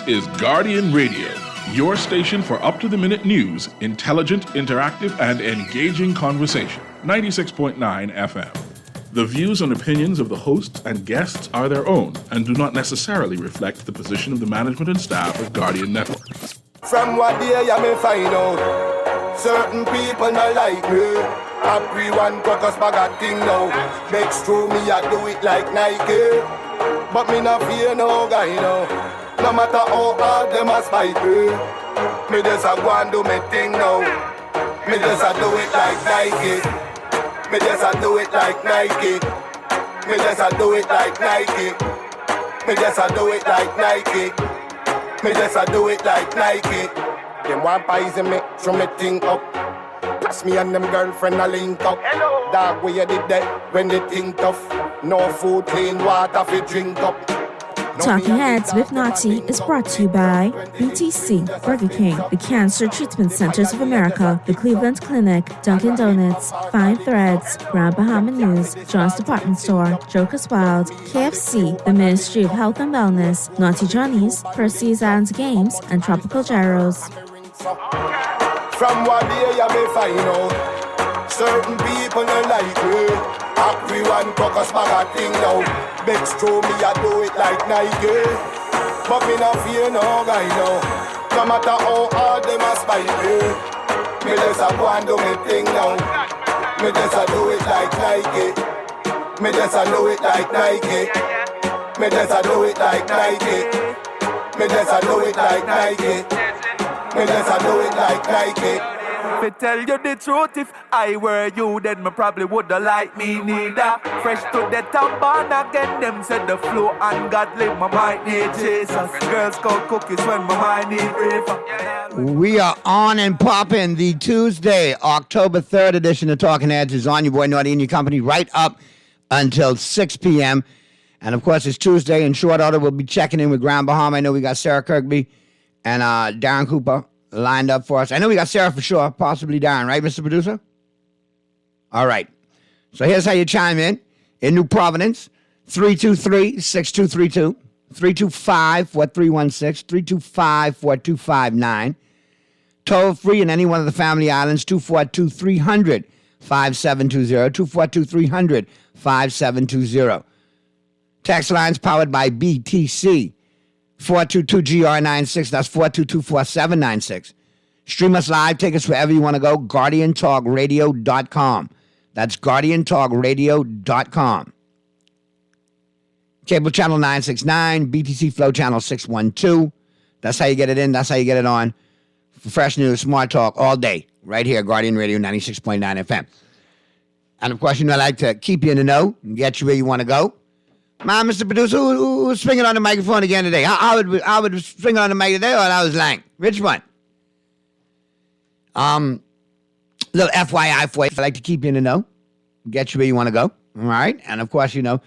is Guardian Radio, your station for up-to-the-minute news, intelligent, interactive, and engaging conversation. 96.9 FM. The views and opinions of the hosts and guests are their own and do not necessarily reflect the position of the management and staff of Guardian Network. From what day you may find out, certain people not like me. Everyone got us bag a thing now. Next through me, I do it like Nike. But me not fear no guy, no. No matter how hard them a spite me, me just a go and do me thing now. Me just a do it like Nike. Me just a do it like Nike. Me just a do it like Nike. Me just a do it like Nike. Me just a do it like Nike. Them want poison me, so me think up. Plus me and them girlfriend a link up. Hello. Dog, where you did that when they think tough. No food, clean water fi drink up. Talking Heads with Naughty is brought to you by BTC, Burger King, the Cancer Treatment Centers of America, the Cleveland Clinic, Dunkin' Donuts, Fine Threads, Grand Bahama News, John's Department Store, Joker's Wild, KFC, the Ministry of Health and Wellness, Naughty Johnny's, Percy's Islands Games, and Tropical Gyros. From what day you may find out, certain people don't like me. Everyone cock us bag a thing now. Begs through me, I do it like Nike. But me not fear no guy now. No matter how hard them a spite me, me just a go and do me thing now. Me just a do it like Nike. Me just a do it like Nike. Me just a do it like Nike. Me just a do it like Nike. Me just a do it like Nike. To tell you the truth, if I were you, then me probably woulda like me neither. Fresh to the top born again, them said the flow ungodly, my mind need Jesus. Girls call cookies when my mind need reefer. We are on and popping. The Tuesday, October 3rd edition of Talking Heads is on. Your boy Naughty and your company right up until 6 p.m. And of course, it's Tuesday. In short order, we'll be checking in with Grand Bahama. I know we got Sarah Kirkby and Darren Cooper lined up for us. I know we got Sarah for sure, possibly Darren, right, Mr. Producer? All right. So here's how you chime in New Providence, 323-6232, 325-4316, 325-4259. Toll free in any one of the family islands, 242-300-5720, 242-300-5720. Text lines powered by BTC. 422-GR96, that's 422-4796. Stream us live, take us wherever you want to go, GuardianTalkRadio.com. That's GuardianTalkRadio.com. Cable channel 969, BTC Flow channel 612. That's how you get it in, that's how you get it on. For fresh news, smart talk, all day, right here, Guardian Radio 96.9 FM. And of course, I like to keep you in the know and get you where you want to go. Man, Mr. Producer, who was swinging on the microphone again today? Howard was swinging on the mic today, or that was Lang? Which one? Little FYI for you. I like to keep you in the know. Get you where you want to go. All right? And, of course, don't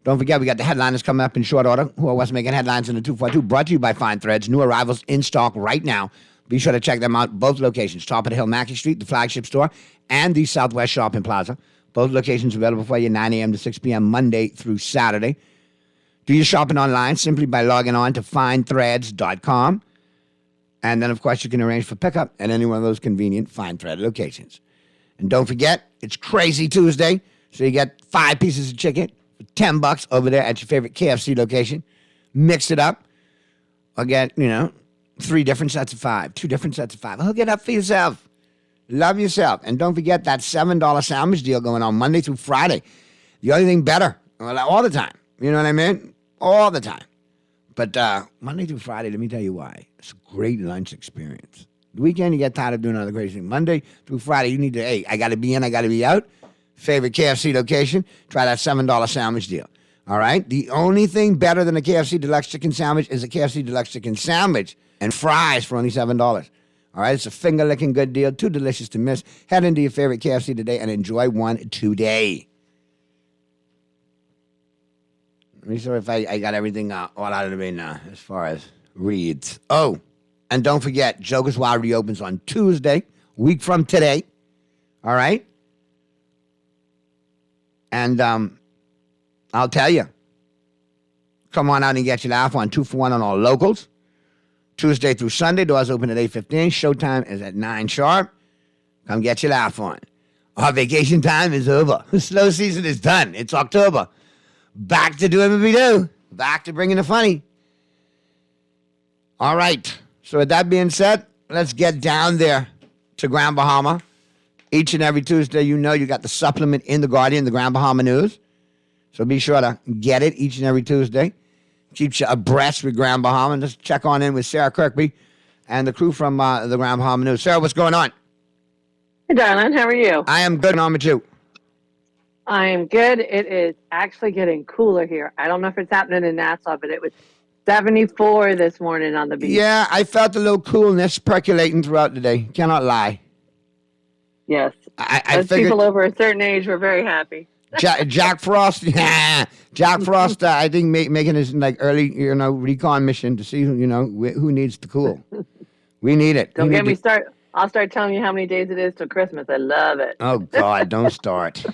forget, we got the headliners coming up in short order. Who are what's making headlines in the 242? Brought to you by Fine Threads. New arrivals in stock right now. Be sure to check them out. Both locations. Top of the Hill, Mackey Street, the flagship store, and the Southwest Shopping Plaza. Both locations available for you 9 a.m. to 6 p.m. Monday through Saturday. Do your shopping online simply by logging on to FineThreads.com. And then, of course, you can arrange for pickup at any one of those convenient Fine Thread locations. And don't forget, it's Crazy Tuesday, so you get 5 pieces of chicken for $10 over there at your favorite KFC location. Mix it up. Or get, 3 different sets of 5, 2 different sets of 5. Hook it up for yourself. Love yourself. And don't forget that $7 sandwich deal going on Monday through Friday. The only thing better, all the time. You know what I mean? All the time. But Monday through Friday, let me tell you why. It's a great lunch experience. The weekend, you get tired of doing other crazy things. Monday through Friday, you need to, I got to be in, I got to be out. Favorite KFC location, try that $7 sandwich deal. All right? The only thing better than a KFC Deluxe Chicken Sandwich is a KFC Deluxe Chicken Sandwich and fries for only $7. All right, it's a finger-licking good deal, too delicious to miss. Head into your favorite KFC today and enjoy one today. Let me see if I got everything all out of the way now as far as reads. Oh, and don't forget, Joker's Wild reopens on Tuesday, week from today. All right? And I'll tell you, come on out and get your laugh on 2-for-1 on all locals. Tuesday through Sunday, doors open at 8:15. Showtime is at 9 sharp. Come get your laugh on. Our vacation time is over. The slow season is done. It's October. Back to doing what we do. Back to bringing the funny. All right. So with that being said, let's get down there to Grand Bahama. Each and every Tuesday, you got the supplement in the Guardian, the Grand Bahama News. So be sure to get it each and every Tuesday. Keeps you abreast with Grand Bahama. And just check on in with Sarah Kirkby and the crew from the Grand Bahama News. Sarah, what's going on? Hey, darling. How are you? I am good. On with you. I am good. It is actually getting cooler here. I don't know if it's happening in Nassau, but it was 74 this morning on the beach. Yeah, I felt a little coolness percolating throughout the day. Cannot lie. Yes. I Those figured people over a certain age were very happy. Jack Frost, Jack Frost, I think making his early, recon mission to see who needs to cool. We need it. Don't get me started. I'll start telling you how many days it is till Christmas. I love it. Oh God, don't start.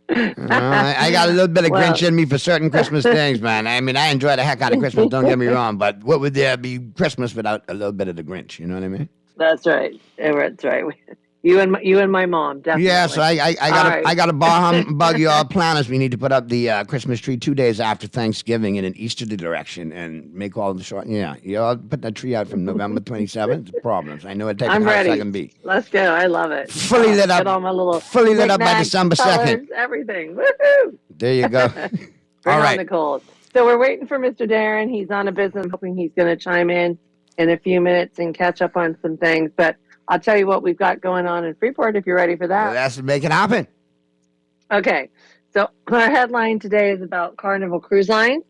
I got a little bit of Grinch in me for certain Christmas things, man. I mean, I enjoy the heck out of Christmas. Don't get me wrong, but what would there be Christmas without a little bit of the Grinch? You know what I mean? That's right. That's right. You and my mom, definitely. Yeah, so I got to bug your planners. We need to put up the Christmas tree 2 days after Thanksgiving in an easterly direction and make all the short. Yeah, I'll put that tree out from November 27th. Problems. I know it takes I'm a house ready. I can be. Let's go. I love it. Fully lit up. Get all my little fully lit up by knickknacks, December colors, 2nd. Everything. Woohoo! There you go. Bring All on right. the cold. So we're waiting for Mr. Darren. He's on a business. Hoping he's going to chime in a few minutes and catch up on some things. But I'll tell you what we've got going on in Freeport if you're ready for that. Well, let's make it happen. Okay. So our headline today is about Carnival Cruise Line.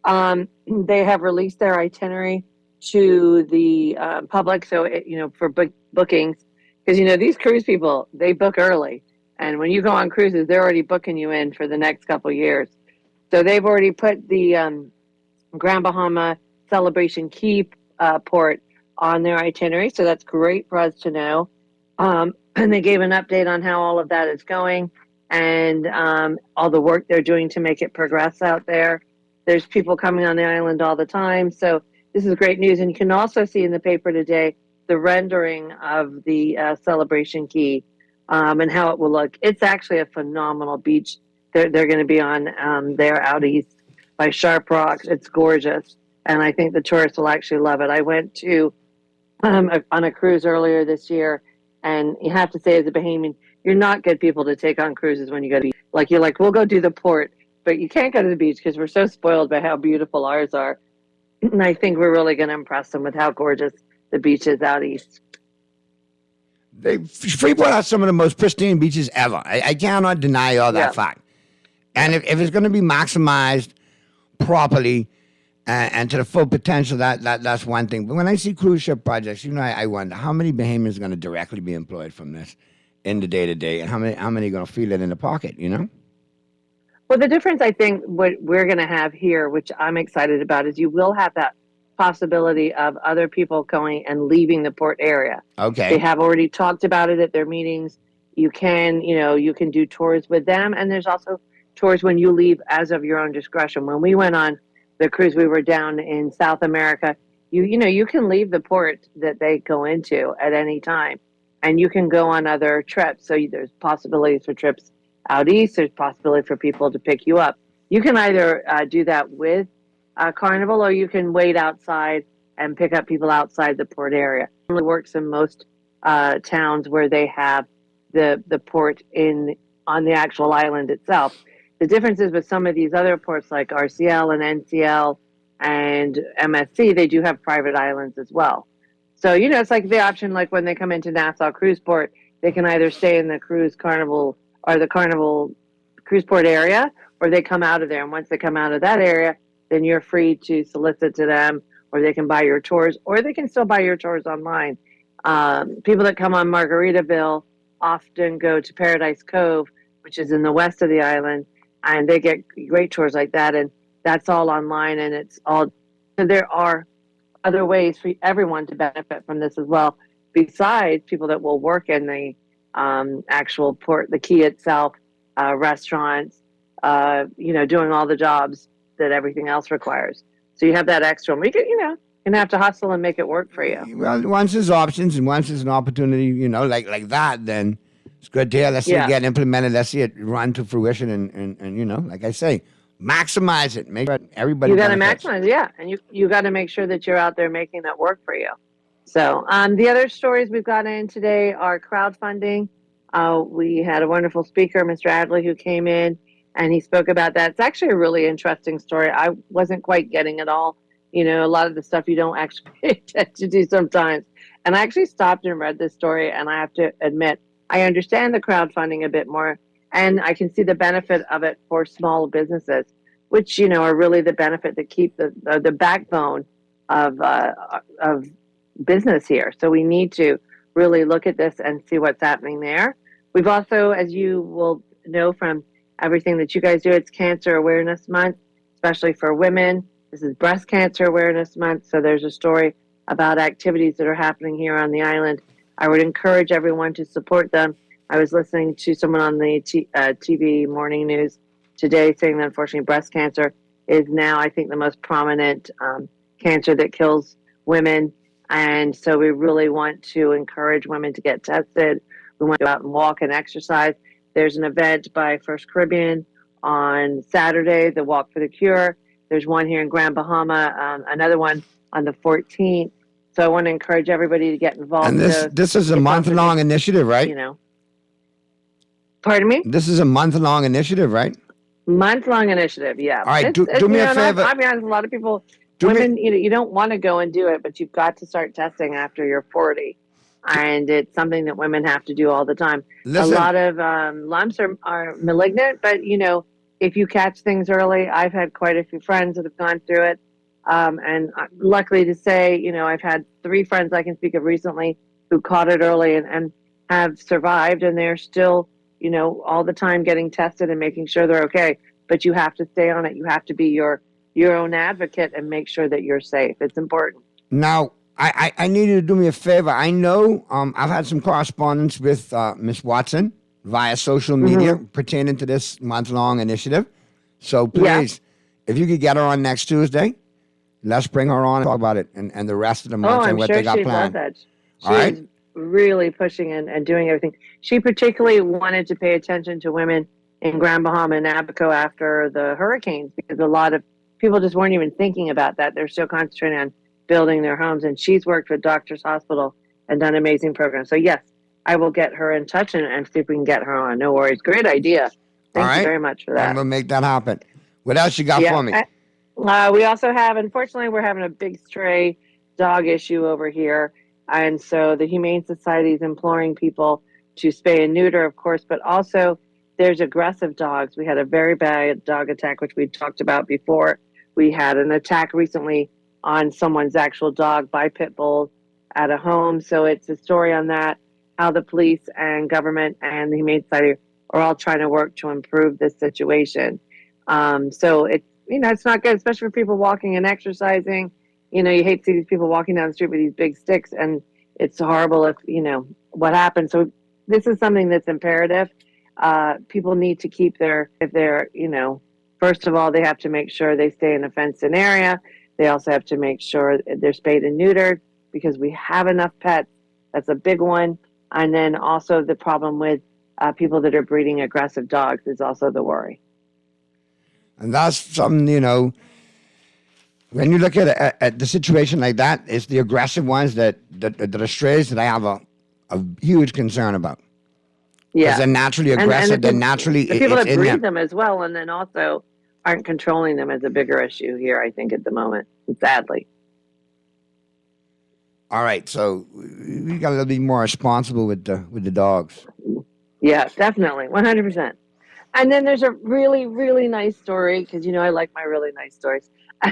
They have released their itinerary to the public. So, for bookings, because, these cruise people, they book early. And when you go on cruises, they're already booking you in for the next couple of years. So they've already put the Grand Bahama Celebration Key port on their itinerary. So that's great for us to know. And they gave an update on how all of that is going and all the work they're doing to make it progress out there. There's people coming on the island all the time. So this is great news. And you can also see in the paper today the rendering of the Celebration Key and how it will look. It's actually a phenomenal beach. They're going to be on there out east by Sharp Rocks. It's gorgeous. And I think the tourists will actually love it. I went to on a cruise earlier this year, and you have to say, as a Bahamian, you're not good people to take on cruises when you go to you're like, we'll go do the port, but you can't go to the beach because we're so spoiled by how beautiful ours are. And I think we're really going to impress them with how gorgeous the beach is out east. Freeport has some of the most pristine beaches ever. I cannot deny all that fact. And if it's going to be maximized properly and to the full potential, that's one thing. But when I see cruise ship projects, I wonder how many Bahamians are going to directly be employed from this in the day-to-day, and how many are going to feel it in the pocket, Well, the difference, I think, what we're going to have here, which I'm excited about, is you will have that possibility of other people going and leaving the port area. Okay. They have already talked about it at their meetings. You can do tours with them, and there's also tours when you leave as of your own discretion. When we went on the cruise, we were down in South America. You can leave the port that they go into at any time, and you can go on other trips. So there's possibilities for trips out east. There's possibility for people to pick you up. You can either do that with Carnival, or you can wait outside and pick up people outside the port area. It only works in most towns where they have the port on the actual island itself. The difference is with some of these other ports like RCL and NCL and MSC, they do have private islands as well. So, it's like the option, like when they come into Nassau Cruise Port, they can either stay in the Cruise Carnival or the Carnival Cruise Port area, or they come out of there. And once they come out of that area, then you're free to solicit to them, or they can buy your tours, or they can still buy your tours online. People that come on Margaritaville often go to Paradise Cove, which is in the west of the island, and they get great tours like that, and that's all online, and it's all. So there are other ways for everyone to benefit from this as well, besides people that will work in the actual port, the quay itself, restaurants, doing all the jobs that everything else requires. So you have that extra. We could, You're gonna have to hustle and make it work for you. Well, once there's options and once there's an opportunity, like that, then it's good to hear. Let's see it get implemented. Let's see it run to fruition, and like I say, maximize it. Make sure everybody. You got to benefits. maximize, and you got to make sure that you're out there making that work for you. So, the other stories we've got in today are crowdfunding. We had a wonderful speaker, Mr. Adley, who came in and he spoke about that. It's actually a really interesting story. I wasn't quite getting it all. A lot of the stuff you don't actually pay attention to sometimes. And I actually stopped and read this story, and I have to admit, I understand the crowdfunding a bit more, and I can see the benefit of it for small businesses, which, are really the benefit that keep the backbone of business here. So we need to really look at this and see what's happening there. We've also, as you will know from everything that you guys do, it's Cancer Awareness Month, especially for women. This is Breast Cancer Awareness Month, so there's a story about activities that are happening here on the island. I would encourage everyone to support them. I was listening to someone on the TV morning news today saying that unfortunately breast cancer is now, I think, the most prominent cancer that kills women. And so we really want to encourage women to get tested. We want to go out and walk and exercise. There's an event by First Caribbean on Saturday, the Walk for the Cure. There's one here in Grand Bahama, another one on the 14th. So I want to encourage everybody to get involved. And this is a month-long initiative, right? Pardon me? This is a month-long initiative, right? Month-long initiative, yeah. All right, do me a favor. I'll be honest, a lot of people, women, you don't want to go and do it, but you've got to start testing after you're 40. And it's something that women have to do all the time. Listen. A lot of lumps are malignant, but, if you catch things early, I've had quite a few friends that have gone through it. And luckily to say, I've had 3 friends I can speak of recently who caught it early and have survived, and they're still, all the time getting tested and making sure they're okay. But you have to stay on it. You have to be your own advocate and make sure that you're safe. It's important. Now, I need you to do me a favor. I know I've had some correspondence with Ms. Watson via social media pertaining to this month-long initiative. So please, if you could get her on next Tuesday, let's bring her on and talk about it and the rest of the month and what they got planned. That. She's really pushing and doing everything. She particularly wanted to pay attention to women in Grand Bahama and Abaco after the hurricanes, because a lot of people just weren't even thinking about that. They're still concentrating on building their homes, and she's worked with Doctors Hospital and done amazing programs. So yes, I will get her in touch and see if we can get her on. No worries. Great idea. Thank you very much for that. I'm going to make that happen. What else you got for me? We also have, unfortunately, we're having a big stray dog issue over here. And so the Humane Society is imploring people to spay and neuter, of course, but also there's aggressive dogs. We had a very bad dog attack, which we talked about before. We had an attack recently on someone's actual dog by pit bulls at a home. So it's a story on that, how the police and government and the Humane Society are all trying to work to improve this situation. So it's, it's not good, especially for people walking and exercising. You hate to see these people walking down the street with these big sticks, and it's horrible if, what happens. So this is something that's imperative. People need to keep first of all, they have to make sure they stay in a fenced-in area. They also have to make sure they're spayed and neutered, because we have enough pets. That's a big one. And then also the problem with people that are breeding aggressive dogs is also the worry. And that's something, when you look at the situation like that, it's the aggressive ones that are strays that I have a huge concern about. Yeah. Because they're naturally aggressive. And they're naturally the people that breed them as well, and then also aren't controlling them is a bigger issue here, I think, at the moment, sadly. All right, so we got to be more responsible with the dogs. Yeah, definitely, 100%. And then there's a really, really nice story, because I like my really nice stories.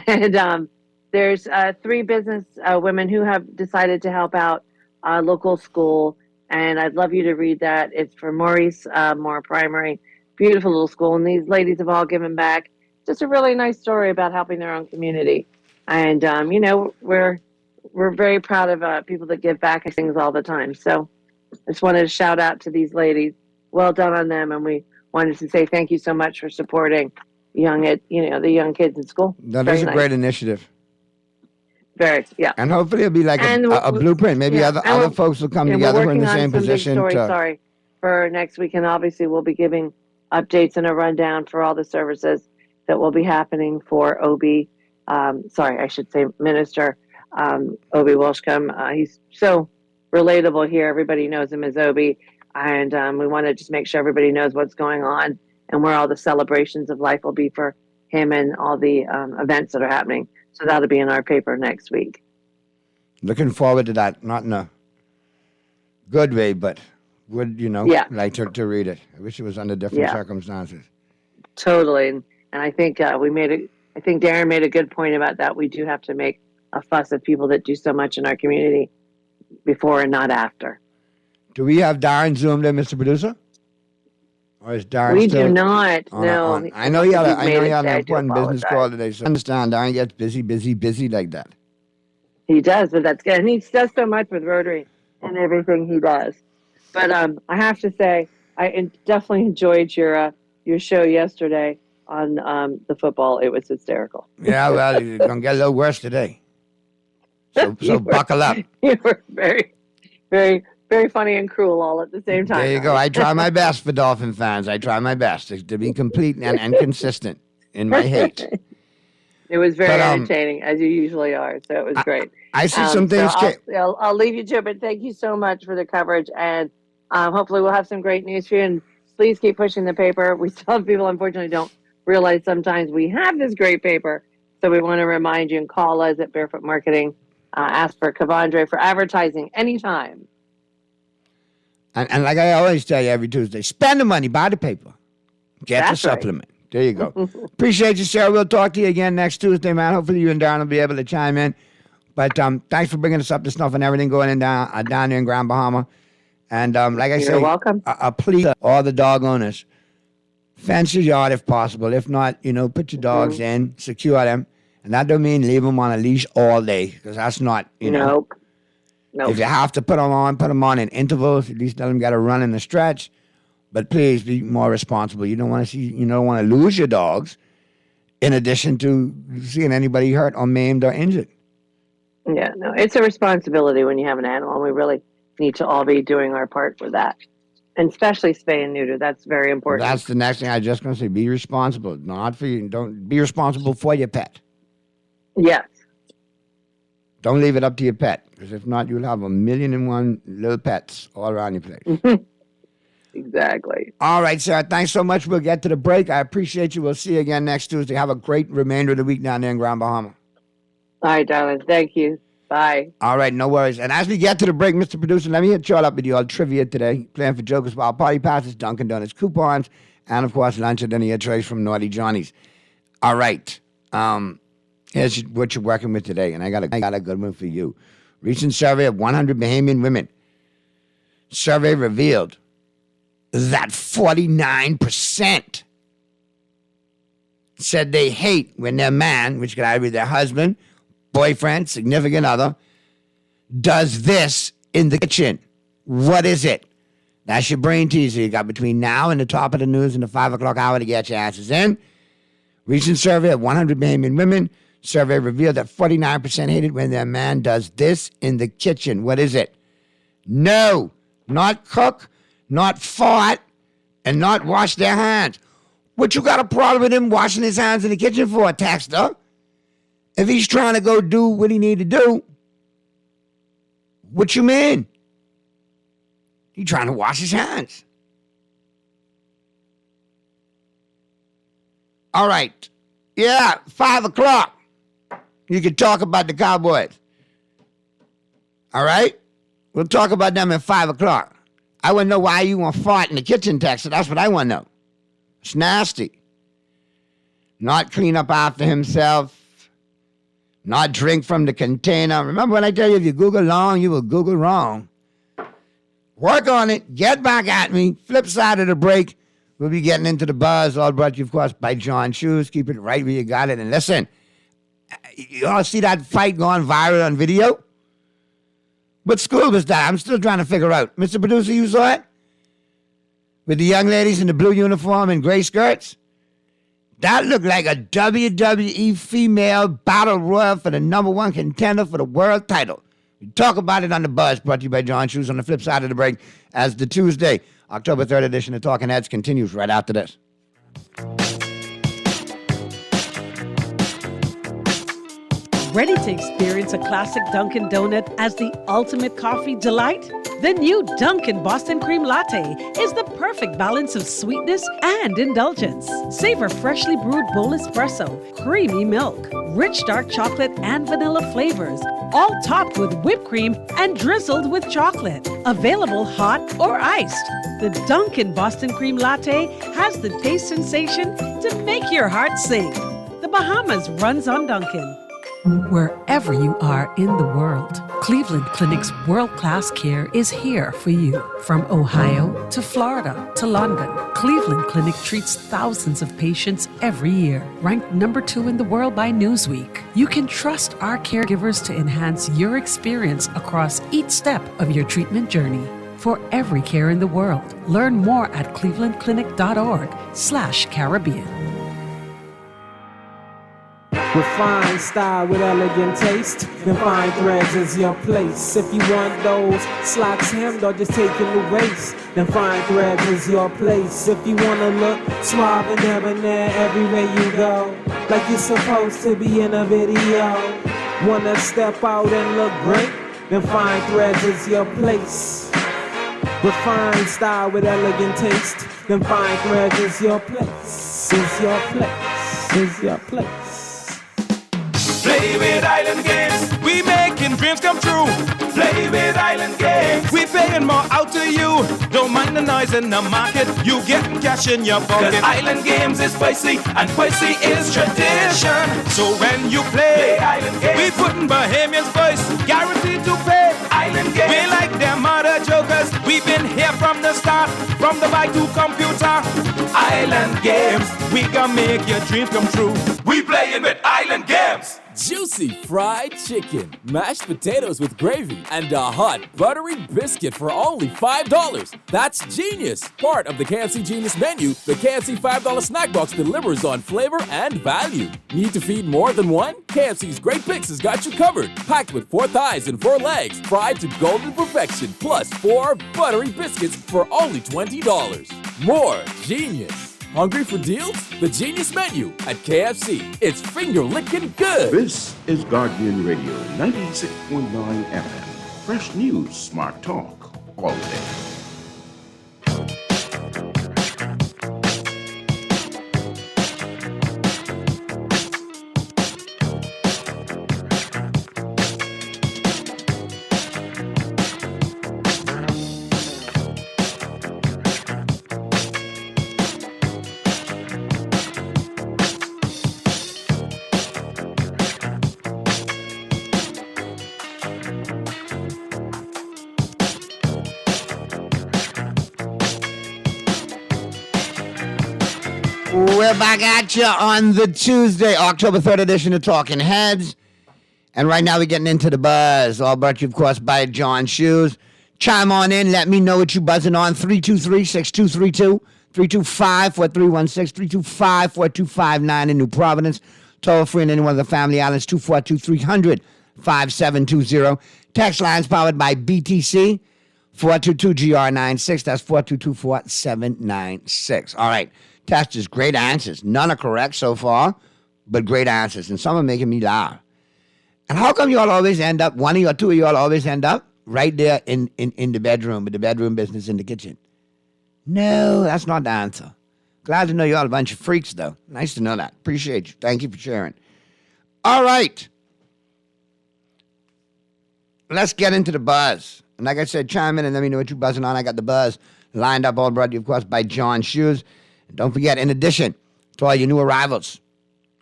And there's 3 business women who have decided to help out a local school, and I'd love you to read that. It's for Maurice Moore Primary, beautiful little school, and these ladies have all given back. Just a really nice story about helping their own community. And we're very proud of people that give back and things all the time. So I just wanted to shout out to these ladies. Well done on them, and we wanted to say thank you so much for supporting the young kids in school. That is a great initiative. Yeah. And hopefully it'll be like a blueprint. Maybe other folks will come together who are in the same position. For next week, and obviously we'll be giving updates and a rundown for all the services that will be happening for Obi. I should say Minister Obi Welshcombe. He's so relatable here. Everybody knows him as Obi, and we want to just make sure everybody knows what's going on and where all the celebrations of life will be for him and all the events that are happening. So that'll be in our paper next week. Looking forward to that. Not in a good way, but would, like to read it. I wish it was under different circumstances. Totally. And I think I think Darren made a good point about that. We do have to make a fuss of people that do so much in our community before and not after. Do we have Darren zoomed in, Mr. Producer? Or is Darren We still do not. No. I know he had an important business call today. So I understand Darren gets busy like that. He does, but that's good. And he does so much with Rotary and everything he does. But I have to say, I definitely enjoyed your show yesterday on the football. It was hysterical. Yeah, well, it's going to get a little worse today. So buckle up. You were very, very, very funny and cruel all at the same time. There you go. I try my best for Dolphin fans. I try my best to be complete and consistent in my hate. It was very entertaining, as you usually are. So it was great. I see some things. So I'll leave you to it, but thank you so much for the coverage. And hopefully we'll have some great news for you. And please keep pushing the paper. We still have people, unfortunately, don't realize sometimes we have this great paper. So we want to remind you and call us at Barefoot Marketing. Ask for Kavandre for advertising anytime. And like I always tell you every Tuesday, spend the money, buy the paper. Get the supplement. Right. There you go. Appreciate you, Sarah. We'll talk to you again next Tuesday, man. Hopefully you and Darren will be able to chime in. But thanks for bringing us up to snuff and everything going in down there in Grand Bahama. And like I say, you're welcome. A plea to all the dog owners. Fence your yard if possible. If not, put your dogs in, secure them. And that don't mean leave them on a leash all day, because that's not, Nope. If you have to put them on in intervals. At least let them get a run in the stretch. But please be more responsible. You don't want to lose your dogs in addition to seeing anybody hurt or maimed or injured. Yeah, no, it's a responsibility when you have an animal, and we really need to all be doing our part for that. And especially spay and neuter. That's very important. That's the next thing I was just going to say. Be responsible. Not for you. Don't be responsible for your pet. Yes. Don't leave it up to your pet, because if not, you'll have 1,000,001 little pets all around your place. Exactly. All right, Sarah. Thanks so much. We'll get to the break. I appreciate you. We'll see you again next Tuesday. Have a great remainder of the week down there in Grand Bahama. All right, darling. Thank you. Bye. All right, no worries. And as we get to the break, Mr. Producer, let me hit you all up with your trivia today. Playing for Jokers Wild Party Passes, Dunkin' Donuts coupons, and, of course, lunch at dinner trays from Naughty Johnny's. All right. Here's what you're working with today, and I got a good one for you. Recent survey of 100 Bahamian women. Survey revealed that 49% said they hate when their man, which could either be their husband, boyfriend, significant other, does this in the kitchen. What is it? That's your brain teaser. You got between now and the top of the news and the 5 o'clock hour to get your answers in. Recent survey of 100 Bahamian women. Survey revealed that 49% hate it when their man does this in the kitchen. What is it? No, not cook, not fart, and not wash their hands. What you got a problem with him washing his hands in the kitchen for, Texter? If he's trying to go do what he need to do, what you mean? He's trying to wash his hands. All right. Yeah, 5 o'clock. You can talk about the Cowboys. All right? We'll talk about them at 5 o'clock. I want to know why you want to fart in the kitchen, Texas. That's what I want to know. It's nasty. Not clean up after himself. Not drink from the container. Remember when I tell you, if you Google long, you will Google wrong. Work on it. Get back at me. Flip side of the break. We'll be getting into the buzz. All brought to you, of course, by John Shoes. Keep it right where you got it. And listen, you all see that fight going viral on video? What school was that? I'm still trying to figure out. Mr. Producer, you saw it? With the young ladies in the blue uniform and gray skirts? That looked like a WWE female battle royal for the number one contender for the world title. We talk about it on The Buzz, brought to you by John Shoes on the flip side of the break as the Tuesday, October 3rd edition of Talking Heads continues right after this. Ready to experience a classic Dunkin' Donut as the ultimate coffee delight? The new Dunkin' Boston Cream Latte is the perfect balance of sweetness and indulgence. Savor freshly brewed bowl espresso, creamy milk, rich dark chocolate and vanilla flavors, all topped with whipped cream and drizzled with chocolate. Available hot or iced. The Dunkin' Boston Cream Latte has the taste sensation to make your heart sing. The Bahamas runs on Dunkin'. Wherever you are in the world, Cleveland Clinic's world-class care is here for you. From Ohio to Florida to London, Cleveland Clinic treats thousands of patients every year. Ranked number 2 in the world by Newsweek, you can trust our caregivers to enhance your experience across each step of your treatment journey. For every care in the world, learn more at clevelandclinic.org/Caribbean. Refined style with elegant taste, then fine threads is your place. If you want those slacks hemmed or just taking the waist, then fine threads is your place. If you wanna look suave and debonair everywhere you go, like you're supposed to be in a video, wanna step out and look great, then fine threads is your place. Refined style with elegant taste, then fine threads is your place. Is your place. Is your place. Play with Island Games, we making dreams come true. Play with Island Games, we paying more out to you. Don't mind the noise in the market, you getting cash in your pocket. 'Cause Island Games is spicy, and spicy is tradition. So when you play Island Games, we putting Bahamians first, guaranteed to pay. Island Games, we like them other jokers, we've been here from the start, from the bike to computer. Island Games, we gonna make your dreams come true. We playing with Island Games. Juicy fried chicken, mashed potatoes with gravy, and a hot buttery biscuit for only $5. That's genius! Part of the KFC Genius menu, the KFC $5 snack box delivers on flavor and value. Need to feed more than one? KFC's Great Picks has got you covered. Packed with 4 thighs and 4 legs, fried to golden perfection, plus 4 buttery biscuits for only $20. More genius! Hungry for deals? The Genius Menu at KFC. It's finger-licking good. This is Guardian Radio 96.9 FM. Fresh news, smart talk, all day. We're back at you on the Tuesday, October 3rd edition of Talking Heads. And right now we're getting into the buzz. All brought to you, of course, by John Shoes. Chime on in. Let me know what you're buzzing on. 323-6232, 325-4316, 325-4259 in New Providence. Toll free in any one of the family islands, 242-300-5720. Text lines powered by BTC, 422-GR96. That's 422-4796. All right. Test is great answers. None are correct so far, but great answers. And some are making me laugh. And how come you all always end up, one of you or two of you all always end up right there in the bedroom, with the bedroom business in the kitchen? No, that's not the answer. Glad to know you all a bunch of freaks, though. Nice to know that. Appreciate you. Thank you for sharing. All right. Let's get into the buzz. And like I said, chime in and let me know what you're buzzing on. I got the buzz lined up, all brought to you, of course, by John Shoes. And don't forget, in addition to all your new arrivals,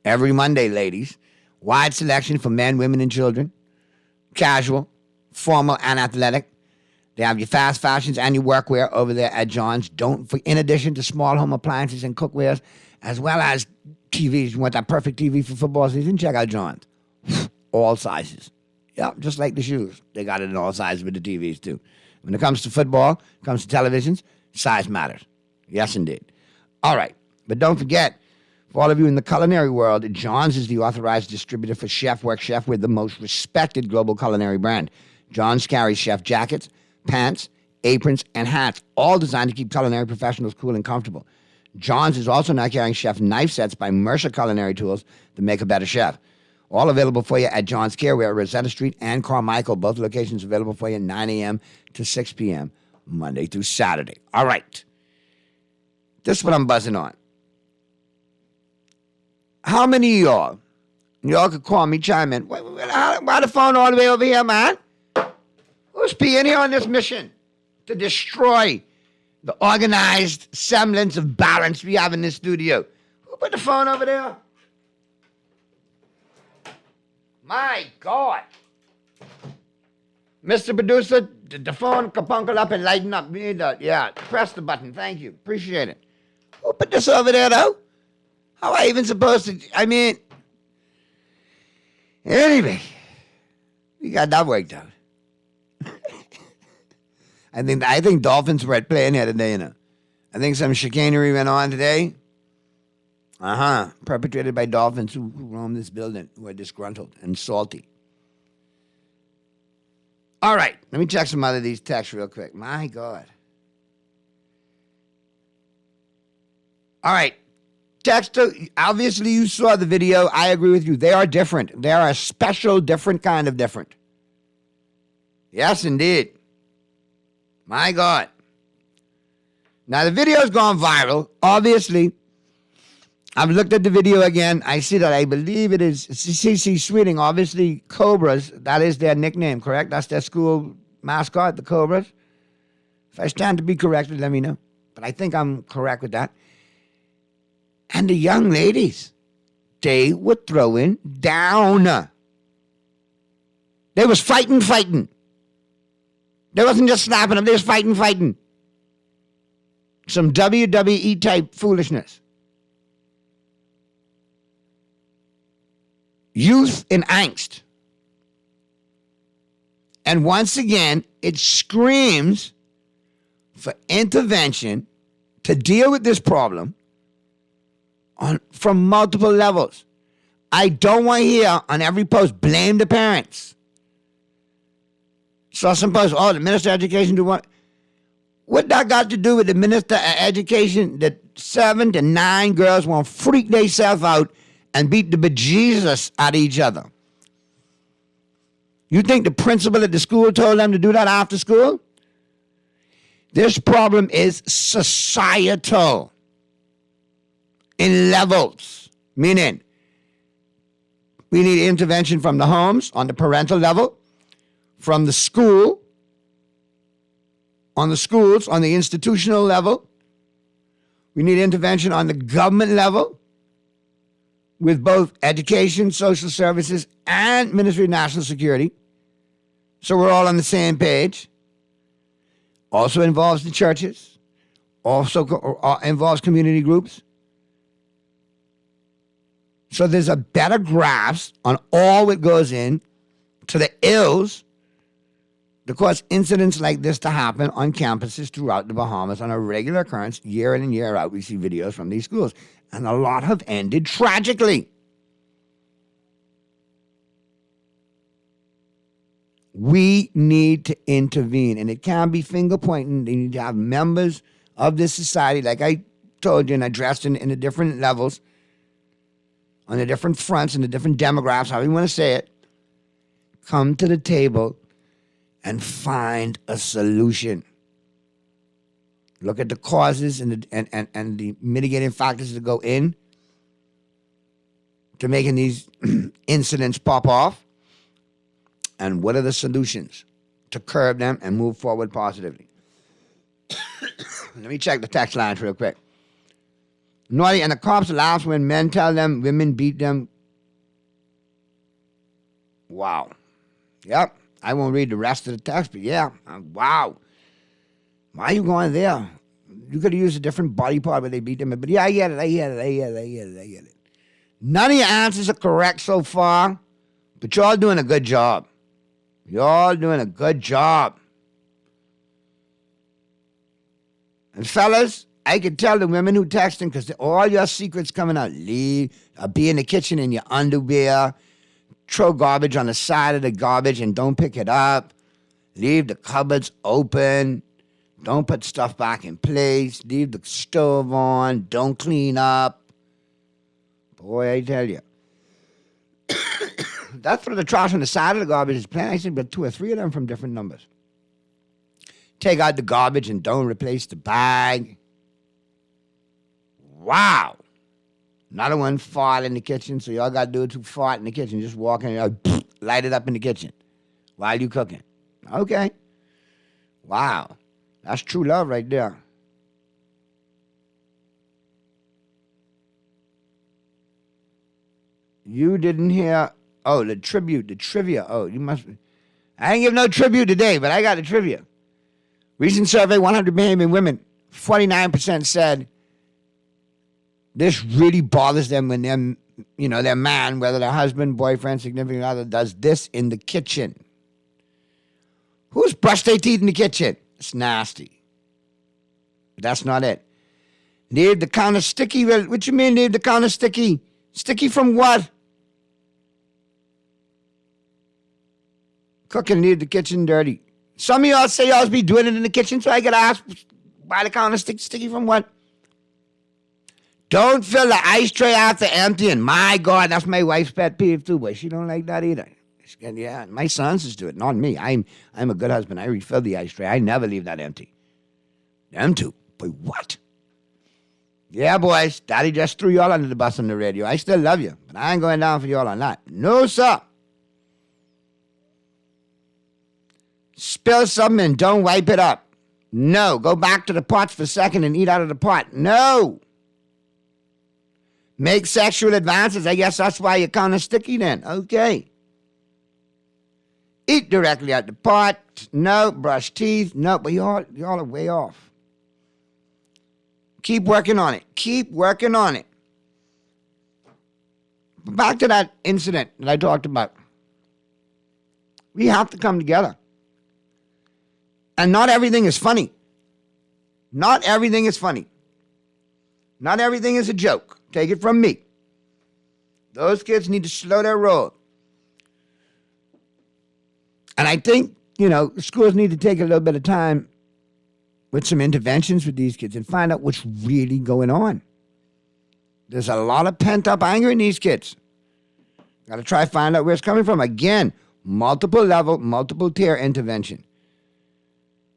every Monday, ladies, wide selection for men, women, and children, casual, formal, and athletic. They have your fast fashions and your workwear over there at John's. In addition to small home appliances and cookwares, as well as TVs. You want that perfect TV for football season? Check out John's. All sizes. Yeah, just like the shoes. They got it in all sizes with the TVs, too. When it comes to football, it comes to televisions, size matters. Yes, indeed. All right. But don't forget, For all of you in the culinary world, John's is the authorized distributor for Chef Work Chef with the most respected global culinary brand. John's carries chef jackets, pants, aprons, and hats, all designed to keep culinary professionals cool and comfortable. John's is also now carrying chef knife sets by Mercer Culinary Tools to make a better chef. All available for you at John's Care. We're at Rosetta Street and Carmichael. Both locations available for you 9 a.m. to 6 p.m. Monday through Saturday. All right. This is what I'm buzzing on. How many of y'all could call me, chime in? Why the phone all the way over here, man? Who's being here on this mission to destroy the organized semblance of balance we have in this studio? Who put the phone over there? My God. Mr. Producer, the phone kapunkle up and lighten up. Yeah, press the button. Thank you. Appreciate it. Who put this over there, though? How am I even supposed to? Anyway, we got that worked out. I think Dolphins were at play in here today, I think some chicanery went on today. Perpetrated by Dolphins who roam this building, who are disgruntled and salty. All right, let me check some other of these texts real quick. My God. All right. Texter, obviously you saw the video. I agree with you. They are different. They are a special, different kind of different. Yes, indeed. My God. Now, the video's gone viral. Obviously, I've looked at the video again. I see that I believe it is CC Sweeting. Obviously, Cobras, that is their nickname, correct? That's their school mascot, the Cobras. If I stand to be corrected, let me know. But I think I'm correct with that. And the young ladies, they were throwing down. They was fighting. They wasn't just slapping them, they was fighting. Some WWE type foolishness. Youth in angst. And once again, it screams for intervention to deal with this problem from multiple levels. I don't want to hear on every post, blame the parents. Saw some posts, the Minister of Education do what? What that got to do with the Minister of Education that 7 to 9 girls want to freak themselves out and beat the bejesus out of each other? You think the principal at the school told them to do that after school? This problem is societal in levels, meaning we need intervention from the homes on the parental level, from the school, on the schools, on the institutional level. We need intervention on the government level with both education, social services, and Ministry of National Security. So we're all on the same page. Also involves the churches. Also involves community groups. So there's a better grasp on all that goes in to the ills that cause incidents like this to happen on campuses throughout the Bahamas on a regular occurrence, year in and year out. We see videos from these schools, and a lot have ended tragically. We need to intervene, and it can't be finger pointing. They need to have members of this society, like I told you, and addressed in the different levels, on the different fronts and the different demographics, however you want to say it, come to the table and find a solution. Look at the causes and the mitigating factors that go in to making these incidents pop off. And what are the solutions to curb them and move forward positively? Let me check the text lines real quick. Naughty, and the cops laugh when men tell them women beat them. Wow. Yep. I won't read the rest of the text, but yeah. Wow. Why are you going there? You could have used a different body part where they beat them. But yeah, I get it. None of your answers are correct so far, but y'all doing a good job. And fellas, I could tell the women who texting because all your secrets coming out. Leave, be in the kitchen in your underwear. Throw garbage on the side of the garbage and don't pick it up. Leave the cupboards open. Don't put stuff back in place. Leave the stove on. Don't clean up. Boy, I tell you. That's for the trash on the side of the garbage is plenty. I said, but 2 or 3 of them from different numbers. Take out the garbage and don't replace the bag. Wow. Another one fart in the kitchen, so y'all got to do it to fart in the kitchen. Just walk in and light it up in the kitchen while you cooking. Okay. Wow. That's true love right there. You didn't hear, the trivia. Oh, you must, I ain't give no tribute today, but I got the trivia. Recent survey, 100 Bahamian women, 49% said this really bothers them when their man, whether their husband, boyfriend, significant other, does this in the kitchen. Who's brushed their teeth in the kitchen? It's nasty. But that's not it. Leave the counter sticky. What you mean leave the counter sticky? Sticky from what? Cooking, leave the kitchen dirty. Some of y'all say y'all be doing it in the kitchen, so I gotta ask, why the counter sticky from what? Don't fill the ice tray after emptying. My God, that's my wife's pet peeve too, but she don't like that either. Yeah, my sons just do it, not me. I'm a good husband. I refill the ice tray. I never leave that empty. Them two. Boy, what? Yeah, boys, Daddy just threw y'all under the bus on the radio. I still love you, but I ain't going down for y'all on that. No, sir. Spill something and don't wipe it up. No. Go back to the pots for a second and eat out of the pot. No. Make sexual advances. I guess that's why you're kind of sticky then. Okay. Eat directly out the pot. No. Brush teeth. No. But y'all are way off. Keep working on it. Keep working on it. Back to that incident that I talked about. We have to come together. And not everything is funny. Not everything is funny. Not everything is a joke. Take it from me. Those kids need to slow their roll. And I think, schools need to take a little bit of time with some interventions with these kids and find out what's really going on. There's a lot of pent-up anger in these kids. Got to try to find out where it's coming from. Again, multiple level, multiple tier intervention.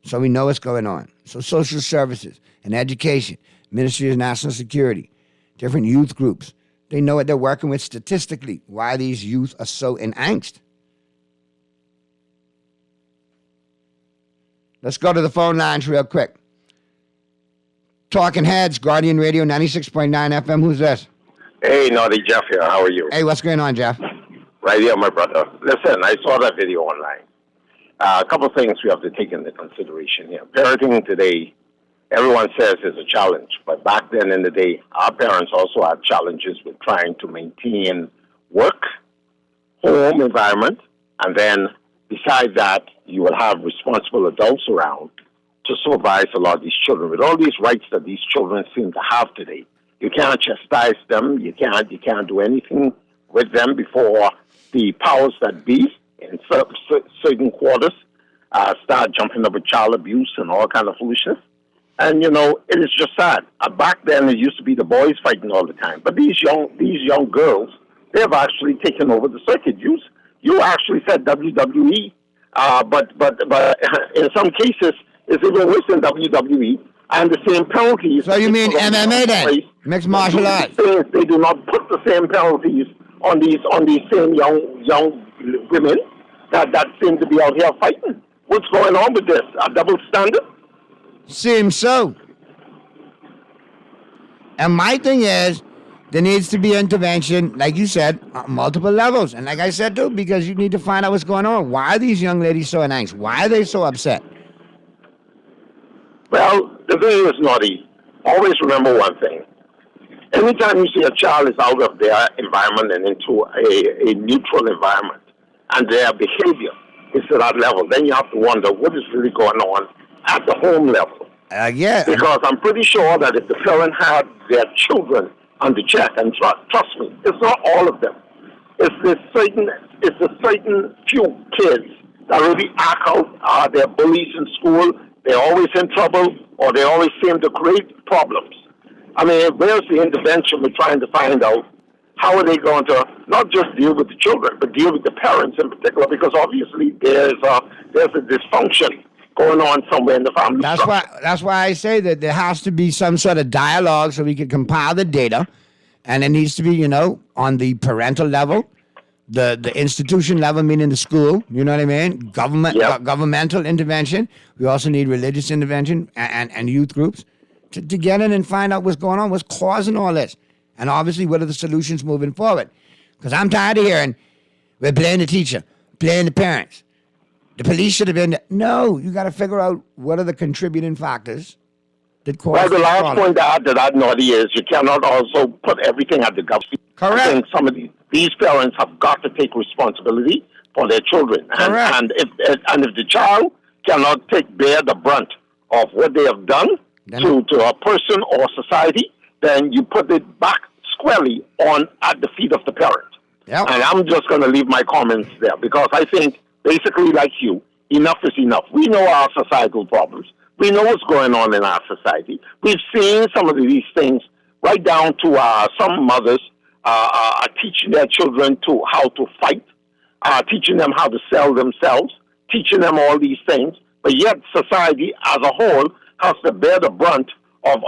So we know what's going on. So social services and education, Ministry of National Security, different youth groups, they know what they're working with statistically, why these youth are so in angst. Let's go to the phone lines real quick. Talking Heads, Guardian Radio, 96.9 FM. Who's this? Hey, Naughty Jeff here. How are you? Hey, what's going on, Jeff? Right here, my brother. Listen, I saw that video online. A couple of things we have to take into consideration here. Parenting today, everyone says is a challenge. But back then in the day, our parents also had challenges with trying to maintain work, home environment, and then besides that, you will have responsible adults around to supervise a lot of these children. With all these rights that these children seem to have today, you can't chastise them. You can't do anything with them before the powers that be in certain quarters start jumping up with child abuse and all kind of foolishness. And, it is just sad. Back then, it used to be the boys fighting all the time. But these young girls, they have actually taken over the circuit. You actually said WWE, but in some cases, it's even worse than WWE. And the same penalties. So you mean MMA then? Mixed martial arts? They do not put the same penalties on these same young women that seem to be out here fighting. What's going on with this? A double standard? Seems so. And my thing is, there needs to be intervention, like you said, on multiple levels. And like I said, too, because you need to find out what's going on. Why are these young ladies so in angst? Why are they so upset? Well, the thing is, Naughty, always remember one thing. Anytime you see a child is out of their environment and into a neutral environment, and their behavior is at that level, then you have to wonder what is really going on at the home level. Yeah. Because I'm pretty sure that if the parent had their children under check, and trust me, it's not all of them. It's a certain few kids that really act out. They're bullies in school. They're always in trouble, or they always seem to create problems. I mean, where's the intervention we're trying to find out? How are they going to not just deal with the children, but deal with the parents in particular? Because obviously there's a dysfunction going on somewhere in the family. That's why I say that there has to be some sort of dialogue so we can compile the data, and it needs to be, on the parental level, the institution level, meaning the school. You know what I mean? Governmental intervention. We also need religious intervention and youth groups to get in and find out what's going on, what's causing all this, and obviously what are the solutions moving forward. Because I'm tired of hearing we're blaming the teacher, blaming the parents. The police should have been there. No, you got to figure out what are the contributing factors that cause. Well, the last point to add to that, Naughty, is you cannot also put everything at the government. Correct. I think some of these parents have got to take responsibility for their children. Correct. And if the child cannot bear the brunt of what they have done to a person or society, then you put it back squarely at the feet of the parent. Yep. And I'm just going to leave my comments there because I think, basically like you, enough is enough. We know our societal problems. We know what's going on in our society. We've seen some of these things right down to some mothers teaching their children how to fight, teaching them how to sell themselves, teaching them all these things. But yet society as a whole has to bear the brunt of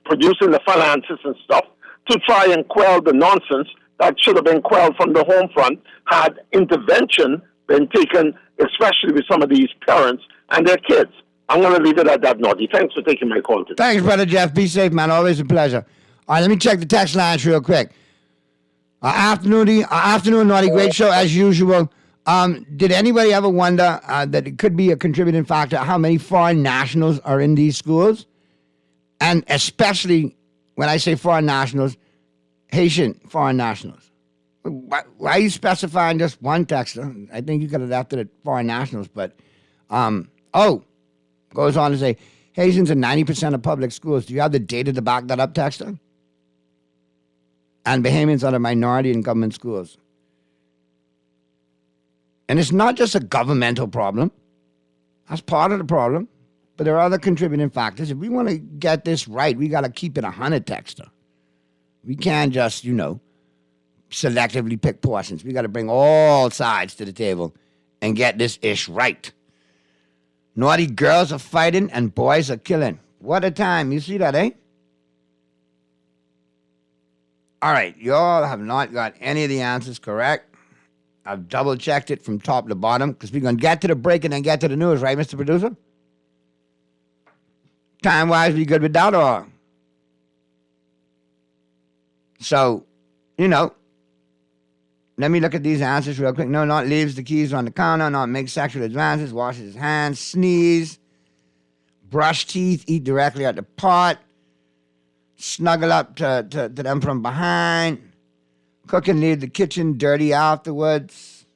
producing the finances and stuff to try and quell the nonsense that should have been quelled from the home front had intervention been taken, especially with some of these parents and their kids. I'm going to leave it at that, Naughty. Thanks for taking my call today. Thanks, Brother Jeff. Be safe, man. Always a pleasure. All right, let me check the text lines real quick. Afternoon, Naughty. Great show, as usual. Did anybody ever wonder that it could be a contributing factor how many foreign nationals are in these schools? And especially when I say foreign nationals, Haitian foreign nationals. Why are you specifying just one texter? I think you could have left it at foreign nationals, but goes on to say, Haitians are 90% of public schools. Do you have the data to back that up, texter? And Bahamians are the minority in government schools. And it's not just a governmental problem. That's part of the problem. But there are other contributing factors. If we want to get this right, we got to keep it 100, texter. We can't just, selectively pick portions. We got to bring all sides to the table and get this ish right. Naughty girls are fighting and boys are killing. What a time. You see that, eh? All right. Y'all have not got any of the answers correct. I've double-checked it from top to bottom because we're going to get to the break and then get to the news, right, Mr. Producer? Time-wise, we good with that, or? So, let me look at these answers real quick. No, not leaves the keys on the counter, not make sexual advances, washes his hands, sneeze, brush teeth, eat directly at the pot, snuggle up to them from behind, cook and leave the kitchen dirty afterwards.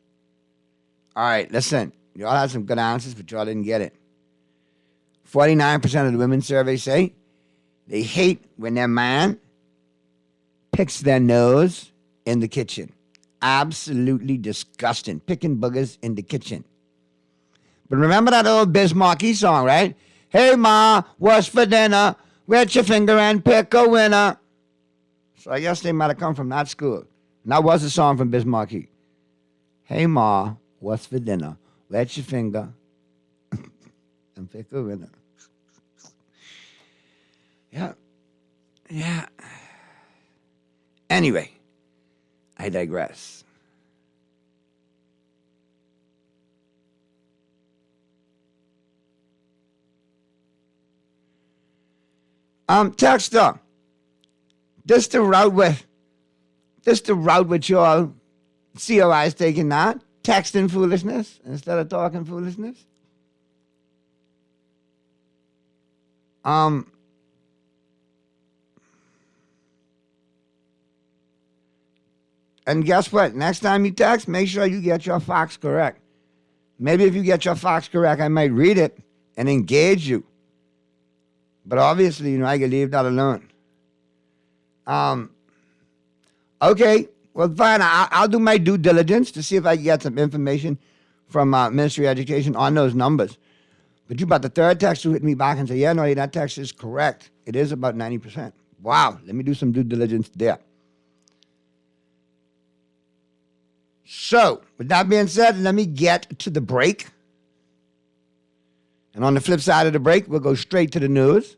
All right, listen. Y'all had some good answers, but y'all didn't get it. 49% of the women surveyed say they hate when their man picks their nose in the kitchen. Absolutely disgusting. Picking boogers in the kitchen. But remember that old Biz Markie song, right? Hey, Ma, what's for dinner? Wet your finger and pick a winner. So I guess they might have come from that school. And that was a song from Biz Markie. Hey, Ma, what's for dinner? Wet your finger and pick a winner. Yeah. Anyway, I digress. Texter, this the route with y'all COI is taking that? Texting foolishness instead of talking foolishness? And guess what? Next time you text, make sure you get your facts correct. Maybe if you get your facts correct, I might read it and engage you. But obviously, I can leave that alone. Okay, well, fine. I'll do my due diligence to see if I can get some information from Ministry of Education on those numbers. But you about the third text who hit me back and say, yeah, no, that text is correct. It is about 90%. Wow, let me do some due diligence there. So, with that being said, let me get to the break. And on the flip side of the break, we'll go straight to the news.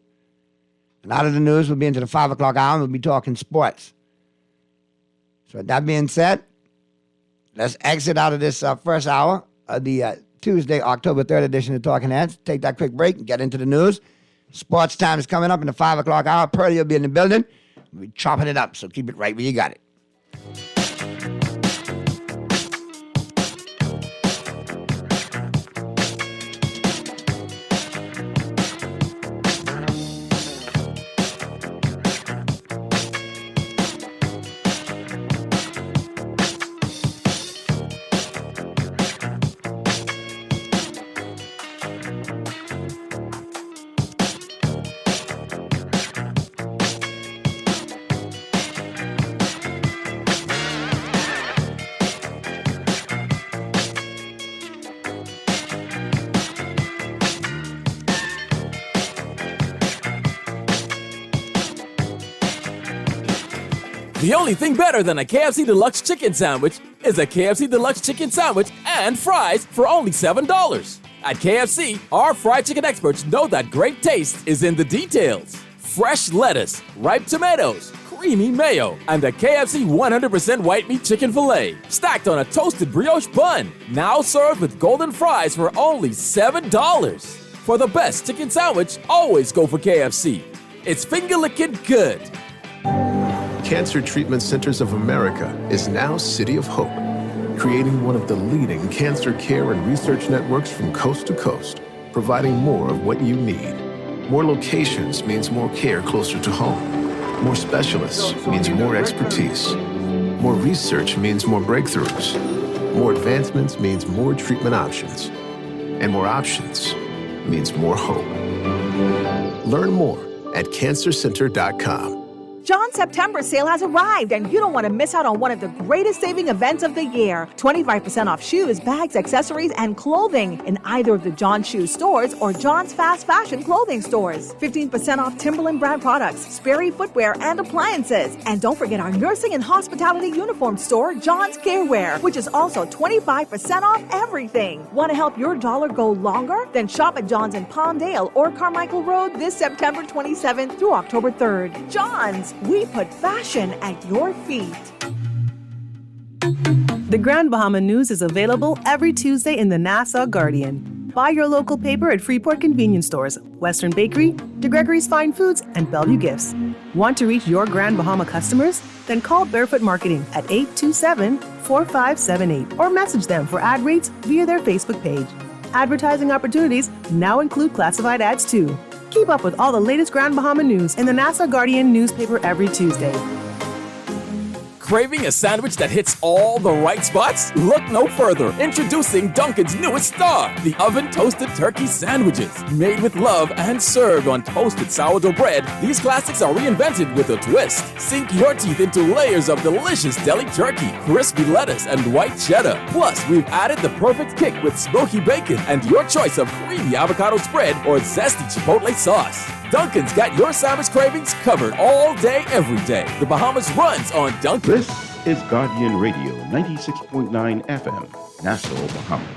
And out of the news, we'll be into the 5 o'clock hour, and we'll be talking sports. So with that being said, let's exit out of this first hour of the Tuesday, October 3rd edition of Talking Heads. Take that quick break and get into the news. Sports time is coming up in the 5 o'clock hour. Pearlie will be in the building. We'll be chopping it up, so keep it right where you got it. The only thing better than a KFC Deluxe Chicken Sandwich is a KFC Deluxe Chicken Sandwich and fries for only $7. At KFC, our fried chicken experts know that great taste is in the details. Fresh lettuce, ripe tomatoes, creamy mayo, and a KFC 100% white meat chicken filet, stacked on a toasted brioche bun, now served with golden fries for only $7. For the best chicken sandwich, always go for KFC. It's finger-licking good. Cancer Treatment Centers of America is now City of Hope, creating one of the leading cancer care and research networks from coast to coast, providing more of what you need. More locations means more care closer to home. More specialists means more expertise. More research means more breakthroughs. More advancements means more treatment options. And more options means more hope. Learn more at cancercenter.com. John's September sale has arrived, and you don't want to miss out on one of the greatest saving events of the year. 25% off shoes, bags, accessories, and clothing in either of the John Shoe stores or John's Fast Fashion clothing stores. 15% off Timberland brand products, Sperry footwear, and appliances. And don't forget our nursing and hospitality uniform store, John's Carewear, which is also 25% off everything. Want to help your dollar go longer? Then shop at John's in Palmdale or Carmichael Road this September 27th through October 3rd. John's. We put fashion at your feet. The Grand Bahama News is available every Tuesday in the Nassau Guardian. Buy your local paper at Freeport convenience stores, Western Bakery, DeGregory's Fine Foods, and Bellevue Gifts. Want to reach your Grand Bahama customers? Then call Barefoot Marketing at 827-4578 or message them for ad rates via their Facebook page. Advertising opportunities now include classified ads too. Keep up with all the latest Grand Bahama news in the Nassau Guardian newspaper every Tuesday. Craving a sandwich that hits all the right spots? Look no further. Introducing Dunkin's newest star, the oven-toasted turkey sandwiches. Made with love and served on toasted sourdough bread, these classics are reinvented with a twist. Sink your teeth into layers of delicious deli turkey, crispy lettuce, and white cheddar. Plus, we've added the perfect kick with smoky bacon and your choice of creamy avocado spread or zesty chipotle sauce. Dunkin's got your sandwich cravings covered all day, every day. The Bahamas runs on Dunkin'. This is Guardian Radio, 96.9 FM, Nassau, Bahamas.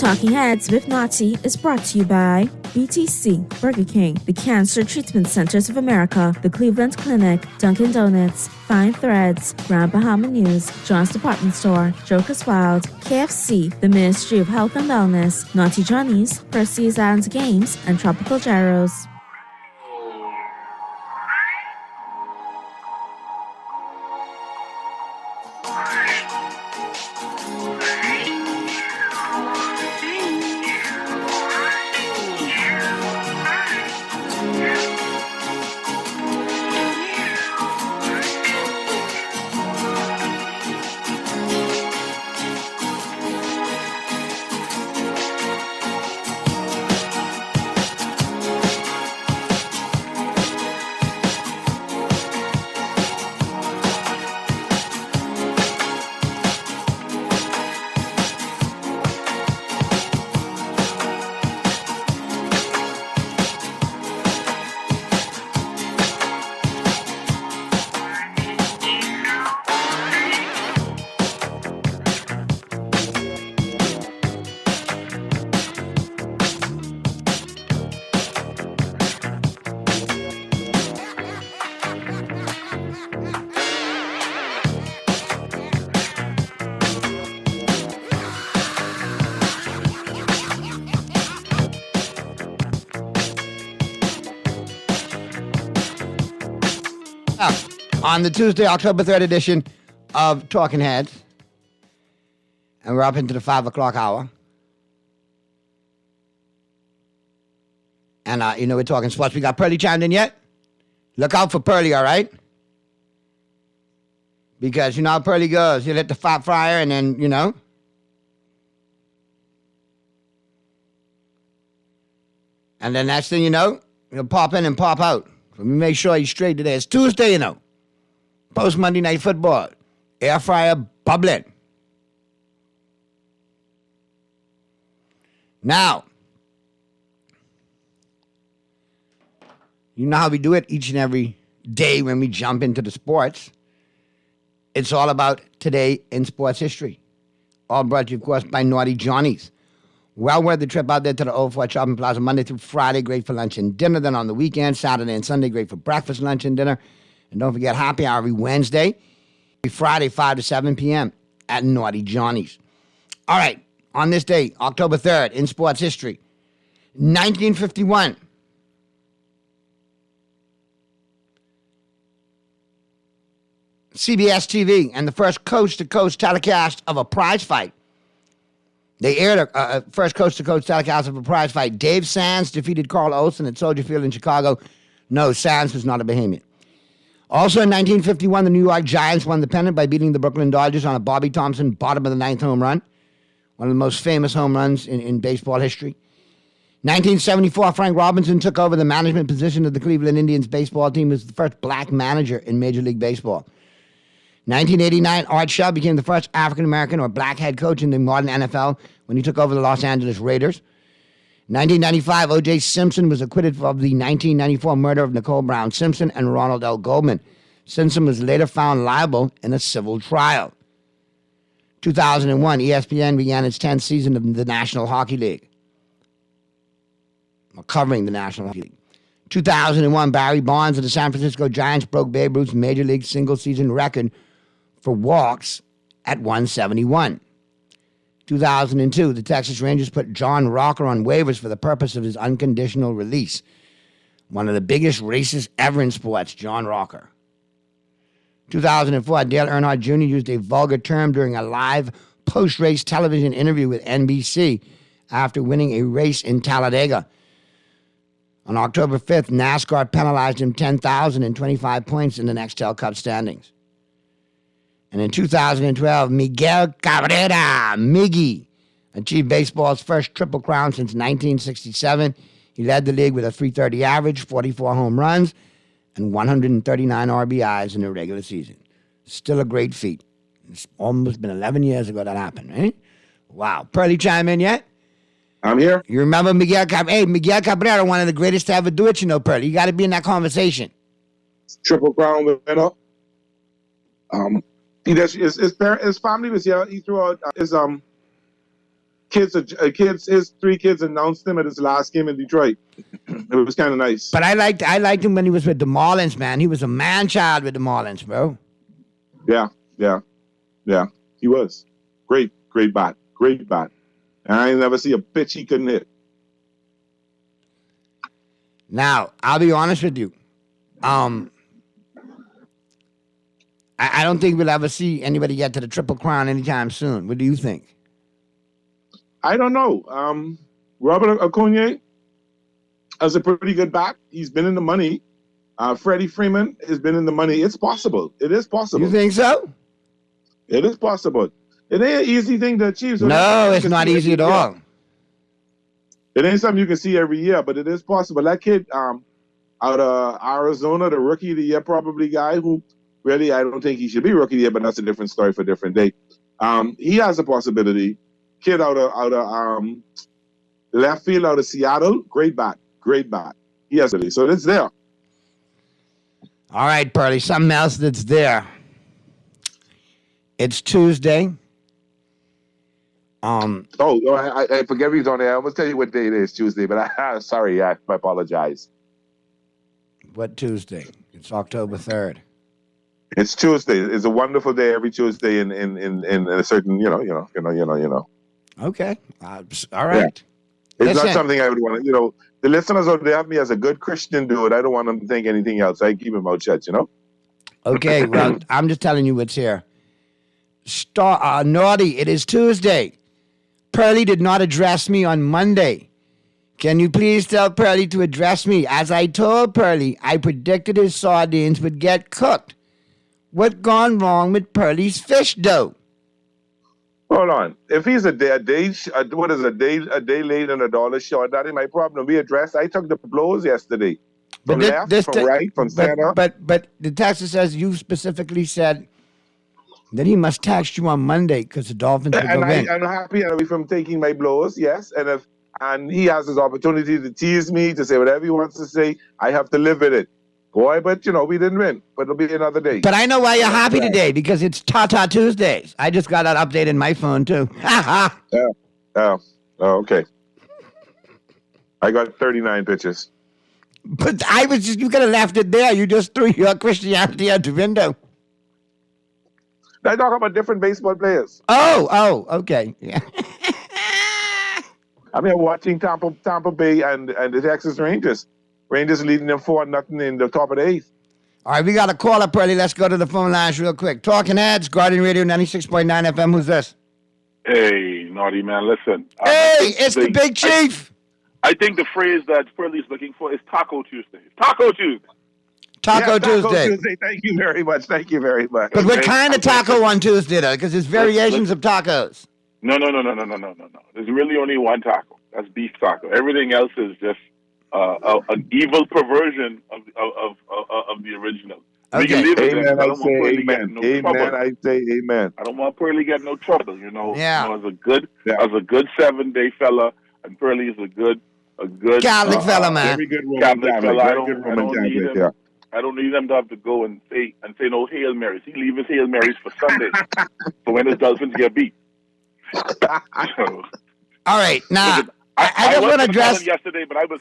Talking Heads with Naughty is brought to you by BTC, Burger King, the Cancer Treatment Centers of America, the Cleveland Clinic, Dunkin' Donuts, Fine Threads, Grand Bahama News, John's Department Store, Joker's Wild, KFC, the Ministry of Health and Wellness, Naughty Johnny's, Percy's Islands Games, and Tropical Gyros. On the Tuesday, October 3rd edition of Talking Heads. And we're up into the 5 o'clock hour. And, we're talking sports. We got Pearly chimed in yet? Look out for Pearly, all right? Because you know how Pearly goes. You let the fat fryer and then, And then next thing you know, you'll pop in and pop out. So make sure you're straight today. It's Tuesday, Post Monday Night Football. Air fryer bubbling. Now, you know how we do it each and every day when we jump into the sports. It's all about today in sports history. All brought to you, of course, by Naughty Johnny's. Well worth the trip out there to the Old Fort Shopping Plaza Monday through Friday. Great for lunch and dinner. Then on the weekend, Saturday and Sunday, great for breakfast, lunch, and dinner. And don't forget, happy hour every Wednesday, every Friday, 5 to 7 p.m. at Naughty Johnny's. All right, on this day, October 3rd, in sports history, 1951. CBS TV and the first coast-to-coast telecast of a prize fight. They aired a first coast-to-coast telecast of a prize fight. Dave Sands defeated Carl Olson at Soldier Field in Chicago. No, Sands was not a Bahamian. Also in 1951, the New York Giants won the pennant by beating the Brooklyn Dodgers on a Bobby Thompson bottom of the ninth home run. One of the most famous home runs in baseball history. 1974, Frank Robinson took over the management position of the Cleveland Indians baseball team. He was the first black manager in Major League Baseball. 1989, Art Shell became the first African-American or black head coach in the modern NFL when he took over the Los Angeles Raiders. 1995, O.J. Simpson was acquitted of the 1994 murder of Nicole Brown Simpson and Ronald L. Goldman. Simpson was later found liable in a civil trial. 2001, ESPN began its 10th season of the National Hockey League. Covering the National Hockey League. 2001, Barry Bonds of the San Francisco Giants broke Babe Ruth's Major League single-season record for walks at 171. 2002, the Texas Rangers put John Rocker on waivers for the purpose of his unconditional release. One of the biggest racists ever in sports, John Rocker. 2004, Dale Earnhardt Jr. used a vulgar term during a live post-race television interview with NBC after winning a race in Talladega. On October 5th, NASCAR penalized him $10,025 points in the Nextel Cup standings. And in 2012, Miguel Cabrera, Miggy, achieved baseball's first Triple Crown since 1967. He led the league with a .330 average, 44 home runs, and 139 RBIs in the regular season. Still a great feat. It's almost been 11 years ago that happened, right? Wow. Pearly chime in yet? I'm here. You remember Miguel Cabrera? Hey, Miguel Cabrera, one of the greatest to ever do it, Pearly. You got to be in that conversation. Triple Crown winner. His family was here. He threw out his his 3 kids announced him at his last game in Detroit. It was kind of nice. But I liked him when he was with the Marlins, man. He was a man-child with the Marlins, bro. Yeah. He was great bat. And I never see a pitch he couldn't hit. Now, I'll be honest with you. I don't think we'll ever see anybody get to the Triple Crown anytime soon. What do you think? I don't know. Robert Acuna has a pretty good bat. He's been in the money. Freddie Freeman has been in the money. It's possible. It is possible. You think so? It is possible. It ain't an easy thing to achieve. So no, it's not easy at all. It ain't something you can see every year, but it is possible. That kid out of Arizona, the rookie of the year probably guy, who really I don't think he should be rookie of the year, but that's a different story for a different day. He has a possibility. Kid out of left field out of Seattle, great bat. He has it. So it's there. All right, Pearly, something else that's there. It's Tuesday. I forget he's on there. I almost tell you what day it is, Tuesday, but sorry, I apologize. What Tuesday? It's October 3rd. It's Tuesday. It's a wonderful day every Tuesday in a certain, you know. Okay. All right. Yeah. It's not something I would want to, the listeners out there have me as a good Christian dude. I don't want them to think anything else. I keep them out shut, Okay, well, I'm just telling you what's here. Naughty, it is Tuesday. Pearly did not address me on Monday. Can you please tell Pearly to address me? As I told Pearly, I predicted his sardines would get cooked. What gone wrong with Pearly's fish dough? Hold on. If he's a day late and $1 short, that ain't my problem. We addressed. I took the blows yesterday. From left, from right, from center. But the texter says you specifically said that he must text you on Monday because the Dolphins will go in. I'm happy from taking my blows, yes. And he has his opportunity to tease me, to say whatever he wants to say. I have to live with it. Boy, but we didn't win. But it'll be another day. But I know why you're happy today, because it's Tata Tuesdays. I just got that update in my phone too. Oh, okay. I got 39 pitches. But you could have left it there. You just threw your Christianity out the window. I talk about different baseball players. Oh, okay. Yeah. I mean, watching Tampa Bay and the Texas Rangers. Rangers leading them 4-0 in the top of the 8th. All right, we got a call up early. Let's go to the phone lines real quick. Talking Heads, Guardian Radio 96.9 FM. Who's this? Hey, Naughty man, listen. Hey, it's the Big Chief. I think the phrase that Pearly's looking for is Taco Tuesday. Taco Tuesday. Taco Tuesday. Thank you very much. But what kind of taco on Tuesday, though? Because there's variations of tacos. No. There's really only one taco. That's beef taco. Everything else is just an evil perversion of the original. Okay. Amen. I say amen. I don't want Pearly get no trouble. Yeah. As a good 7-day fella, and Pearly is a good Catholic fella, man. Very good Roman Catholic Catholic. fella. I don't need him to have to go and say no Hail Marys. He leave his Hail Marys for Sunday, for when his Dolphins get beat. All right, now I just want to address yesterday, but I was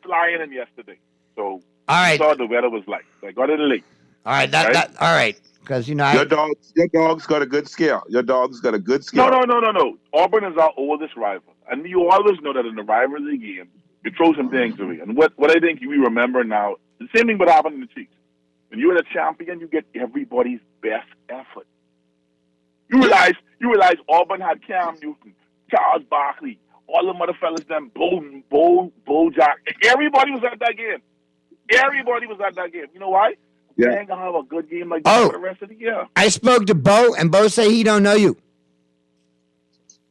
flying him yesterday, so all right. I saw the weather was like. So I got it late. All right, all right, because your dog's got a good scale. Your dog's got a good scale. No. Auburn is our oldest rival, and you always know that in the rivalry game, you throw some things away. And what I think we remember now, the same thing would happen in the Chiefs. When you're a champion, you get everybody's best effort. You realize Auburn had Cam Newton, Charles Barkley, all the other fellas, them Bo Jack. Everybody was at that game. You know why? Yeah. They ain't gonna have a good game like that for the rest of the year. I spoke to Bo, and Bo say he don't know you.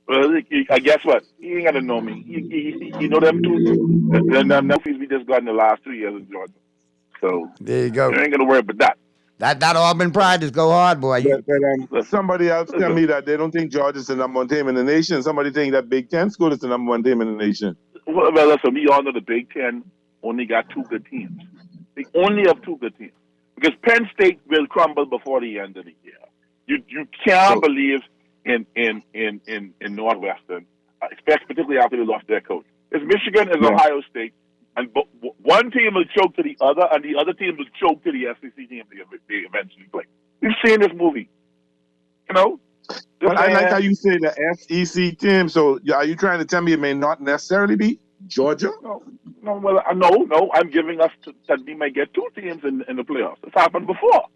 Well, guess what? He ain't gonna know me. He know them too. Them fees we just got in the last 2 years in Georgia. So there you go. You ain't gonna worry about that. That Auburn pride just go hard, boy. But somebody else tell me that they don't think Georgia's the number one team in the nation. Somebody think that Big Ten school is the number one team in the nation. Well, listen, we all know the Big Ten only got 2 good teams. They only have 2 good teams. Because Penn State will crumble before the end of the year. You can't believe in Northwestern particularly after they lost their coach. It's Michigan is Ohio State, and one team will choke to the other, and the other team will choke to the SEC team they eventually play. We've seen this movie. You know? But I like how you say the SEC team. So are you trying to tell me it may not necessarily be Georgia? No. I'm giving us that we may get two teams in the playoffs. It's happened before.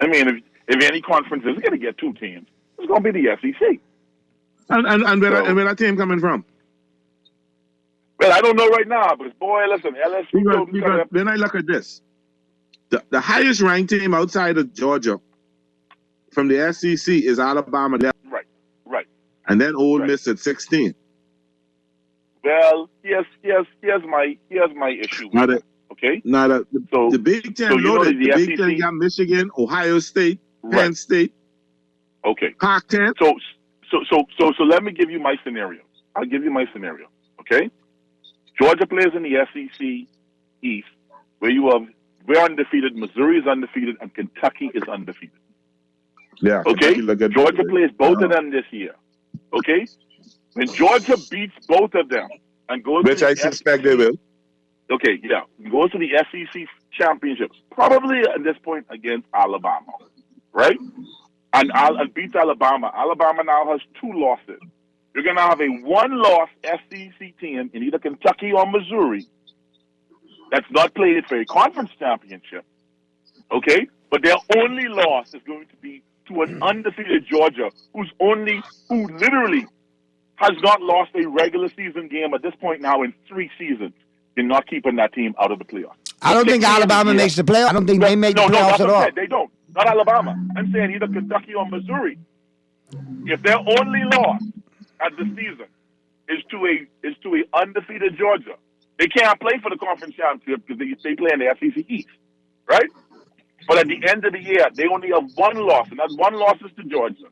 I mean, if any conference is going to get two teams, it's going to be the SEC. And where that team coming from? Well, I don't know right now, but boy, listen, LSU. Because when I look at this, the highest ranked team outside of Georgia from the SEC is Alabama. Right. And then Ole Miss at 16. Well, here's my issue. Okay. Now the Big Ten loaded. The Big Ten got Michigan, Ohio State, Penn State. Okay. Pac-10. So let me give you my scenario. I'll give you my scenario. Okay. Georgia plays in the SEC East, where we're undefeated. Missouri is undefeated, and Kentucky is undefeated. Yeah. Okay. Georgia plays both of them this year. Okay. When Georgia beats both of them and goes, which I suspect they will. Okay, yeah, goes to the SEC championships, probably at this point against Alabama, right? And beats Alabama. Alabama now has 2 losses. You're gonna have a 1-loss SEC team in either Kentucky or Missouri that's not played for a conference championship. Okay, but their only loss is going to be to an undefeated Georgia, who literally has not lost a regular season game at this point now in 3 seasons. You're not keeping that team out of the playoffs. I don't think Alabama makes the playoffs. I don't think they make the playoffs at all. They don't. Not Alabama. I'm saying either Kentucky or Missouri. If their only loss at the season is to a undefeated Georgia, they can't play for the conference championship because they play in the SEC East, right? But at the end of the year, they only have 1 loss, and that 1 loss is to Georgia.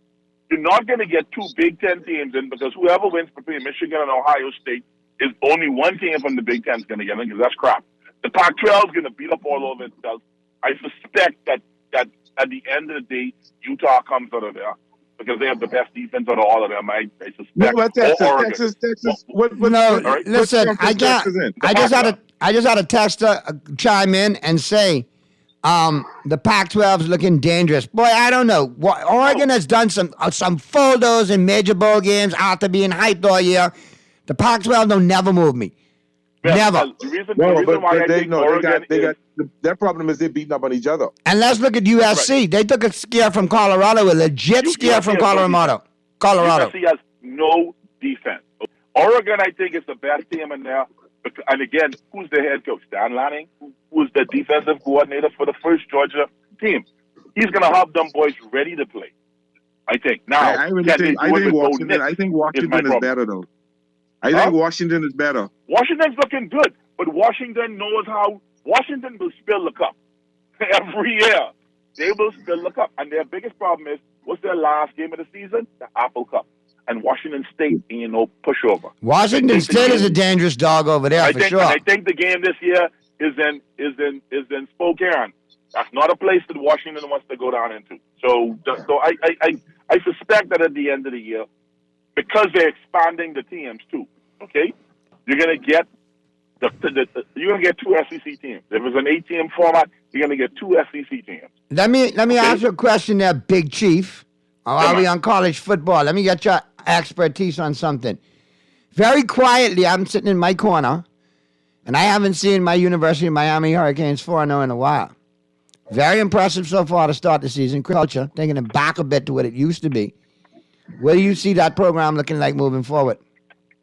You're not going to get 2 Big Ten teams in because whoever wins between Michigan and Ohio State is only 1 team from the Big Ten is going to get in because that's crap. The Pac-12 is going to beat up all over itself. I suspect that at the end of the day, Utah comes out of there because they have the best defense out of all of them. I suspect. What Texas. Listen, I just had a texter chime in and say, the Pac-12 is looking dangerous. Boy, I don't know. Oregon has done some photos in major bowl games after being hyped all year. The Pac-12 don't never move me. Never. The reason why I think Oregon their problem is they're beating up on each other. And let's look at USC. Right. They took a scare from Colorado, a legit scare from Colorado. USC has no defense. Oregon, I think, is the best team in there. And again, who's the head coach? Dan Lanning, who's the defensive coordinator for the first Georgia team. He's going to have them boys ready to play, I think. Now, I think Washington is better, though. I think Washington is better. Washington's looking good, but Washington knows how. Washington will spill the cup every year. They will spill the cup, and their biggest problem is what's their last game of the season? The Apple Cup. And Washington State ain't no pushover. Washington State is a dangerous dog over there sure. I think the game this year is in Spokane. That's not a place that Washington wants to go down into. So I suspect that at the end of the year, because they're expanding the teams too, okay, you're gonna get you're gonna get 2 SEC teams. If it's an 8-team format, you're gonna get 2 SEC teams. Let me ask you a question there, Big Chief. I'll be on college football. Let me get your expertise on something. Very quietly, I'm sitting in my corner, and I haven't seen my University of Miami Hurricanes 4-0 in a while. Very impressive so far to start the season. Culture, taking it back a bit to what it used to be. Where do you see that program looking like moving forward?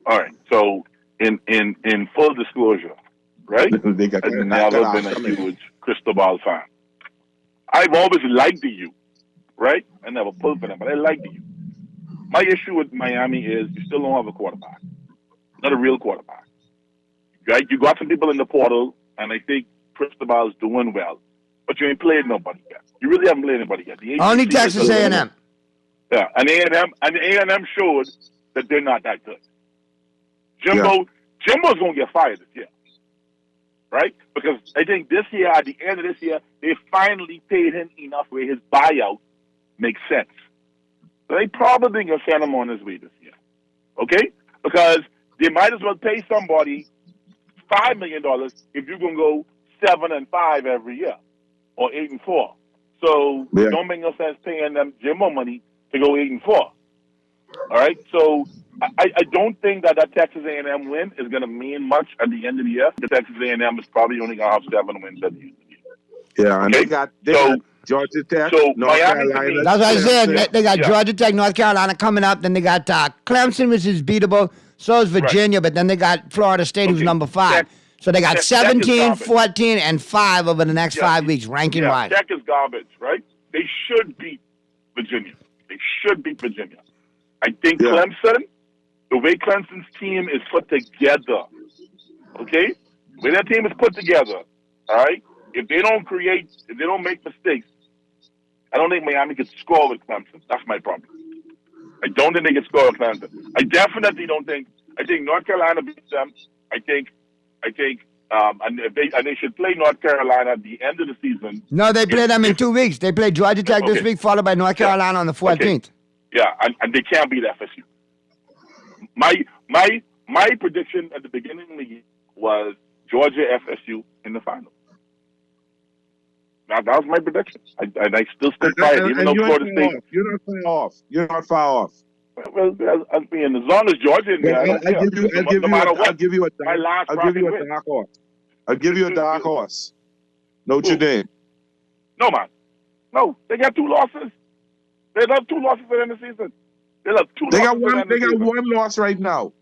All right. So, in full disclosure, right? I've never been a huge Cristobal fan. I've always liked the U, right? I never pulled for them, but I like the U. My issue with Miami is you still don't have a quarterback. Not a real quarterback. Right? You got some people in the portal, and I think Cristobal is doing well, but you ain't played nobody yet. You really haven't played anybody yet. Only Texas A&M. Yeah, and A&M showed that they're not that good. Jimbo's going to get fired this year, right? Because I think this year, at the end of this year, they finally paid him enough where his buyout makes sense. So they probably going to send him on his way this year. okay? Because they might as well pay somebody $5 million if you're going to go 7-5 every year or 8-4. So it don't make no sense paying them Jimbo money to go 8-4. All right, so I don't think that Texas A&M win is going to mean much at the end of the year. The Texas A&M is probably only going to have 7 wins at the end of the year. Yeah, and they got Georgia Tech, North Carolina. That's what I said. They got Georgia Tech, North Carolina coming up. Then they got Clemson, which is beatable. So is Virginia, but then they got Florida State, who's number 5. So they got 17, 14, and 5 over the next 5 weeks, ranking-wise. Tech is garbage, right? They should beat Virginia. I think Clemson, the way Clemson's team is put together, okay? The way that team is put together, all right? If they don't make mistakes, I don't think Miami could score with Clemson. That's my problem. I don't think they can score with Clemson. I definitely don't think. I think North Carolina beats them. I think, and they should play North Carolina at the end of the season. No, they play them in 2 weeks. They play Georgia Tech this week, followed by North Carolina on the 14th. Okay. Yeah, and they can't beat FSU. My prediction at the beginning of the year was Georgia FSU in the final. Now, that was my prediction. And I still stick by it, even though Florida State. You're not far off. You're not far off. Well, I mean, as long as Georgia in there, I'll give you a dark horse. I'll give you a dark horse. Notre Dame. No, man. No, they got 2 losses. They have 2 losses at the end of the season. They got one loss right now.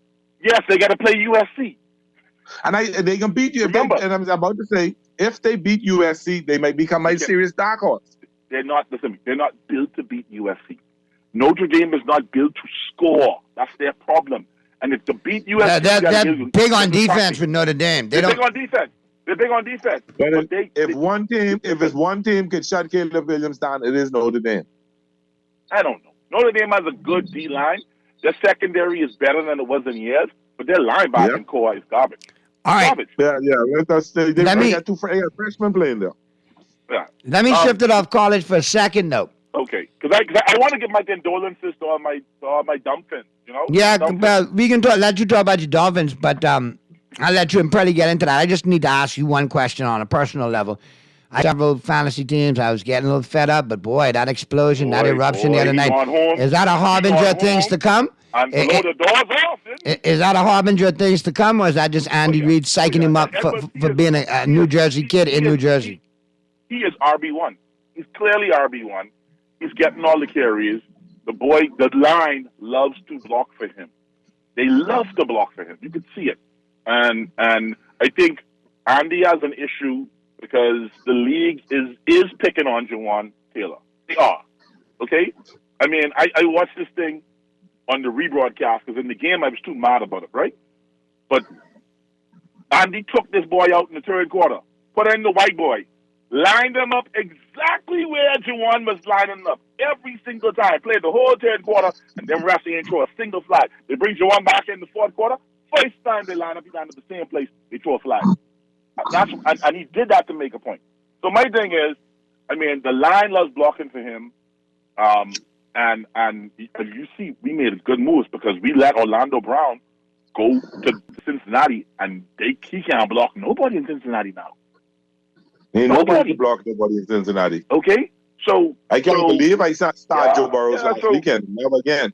Yes, they got to play USC. And they can beat you. And I was about to say, if they beat USC, they might become my serious dark horse. They're not built to beat USC. Notre Dame is not built to score. That's their problem. And if to beat USC, they're big on defense with Notre Dame. They're big on defense. But if it's one team can shut Caleb Williams down, it is Notre Dame. I don't know. Notre Dame has a good D-line. Their secondary is better than it was in years, but their linebacking core is garbage. All right. Garbage. Yeah. They got 2 freshmen playing there. Yeah. Let me shift it off college for a second, though. Okay, because I want to give my condolences to all my Dolphins, you know? Yeah, well, we can let you talk about your Dolphins, but I'll let you probably get into that. I just need to ask you one question on a personal level. I have several fantasy teams. I was getting a little fed up, but boy, that explosion, that eruption the other night, is that a harbinger of things to come? And blow the doors off. Is that a harbinger of things to come, or is that just Andy Reid psyching him up for being a New Jersey kid in New Jersey? He is RB1. He's clearly RB1. He's getting all the carries. The line loves to block for him. They love to block for him. You can see it. And I think Andy has an issue because the league is picking on Jawan Taylor. They are. Okay? I mean, I watched this thing on the rebroadcast because in the game I was too mad about it, right? But Andy took this boy out in the 3rd quarter, put in the white boy, lined him up exactly where Jawan was lining him up every single time. Played the whole 3rd quarter, and then refs ain't throw a single flag. They bring Jawan back in the 4th quarter. First time they line up, he lined up the same place. They throw a flag. And he did that to make a point. So my thing is, I mean, the line loves blocking for him. And as you see, we made good moves because we let Orlando Brown go to Cincinnati, and he can't block nobody in Cincinnati now. Ain't nobody block nobody in Cincinnati. Okay, so I can't believe I start Joe Burrows last weekend. Never again.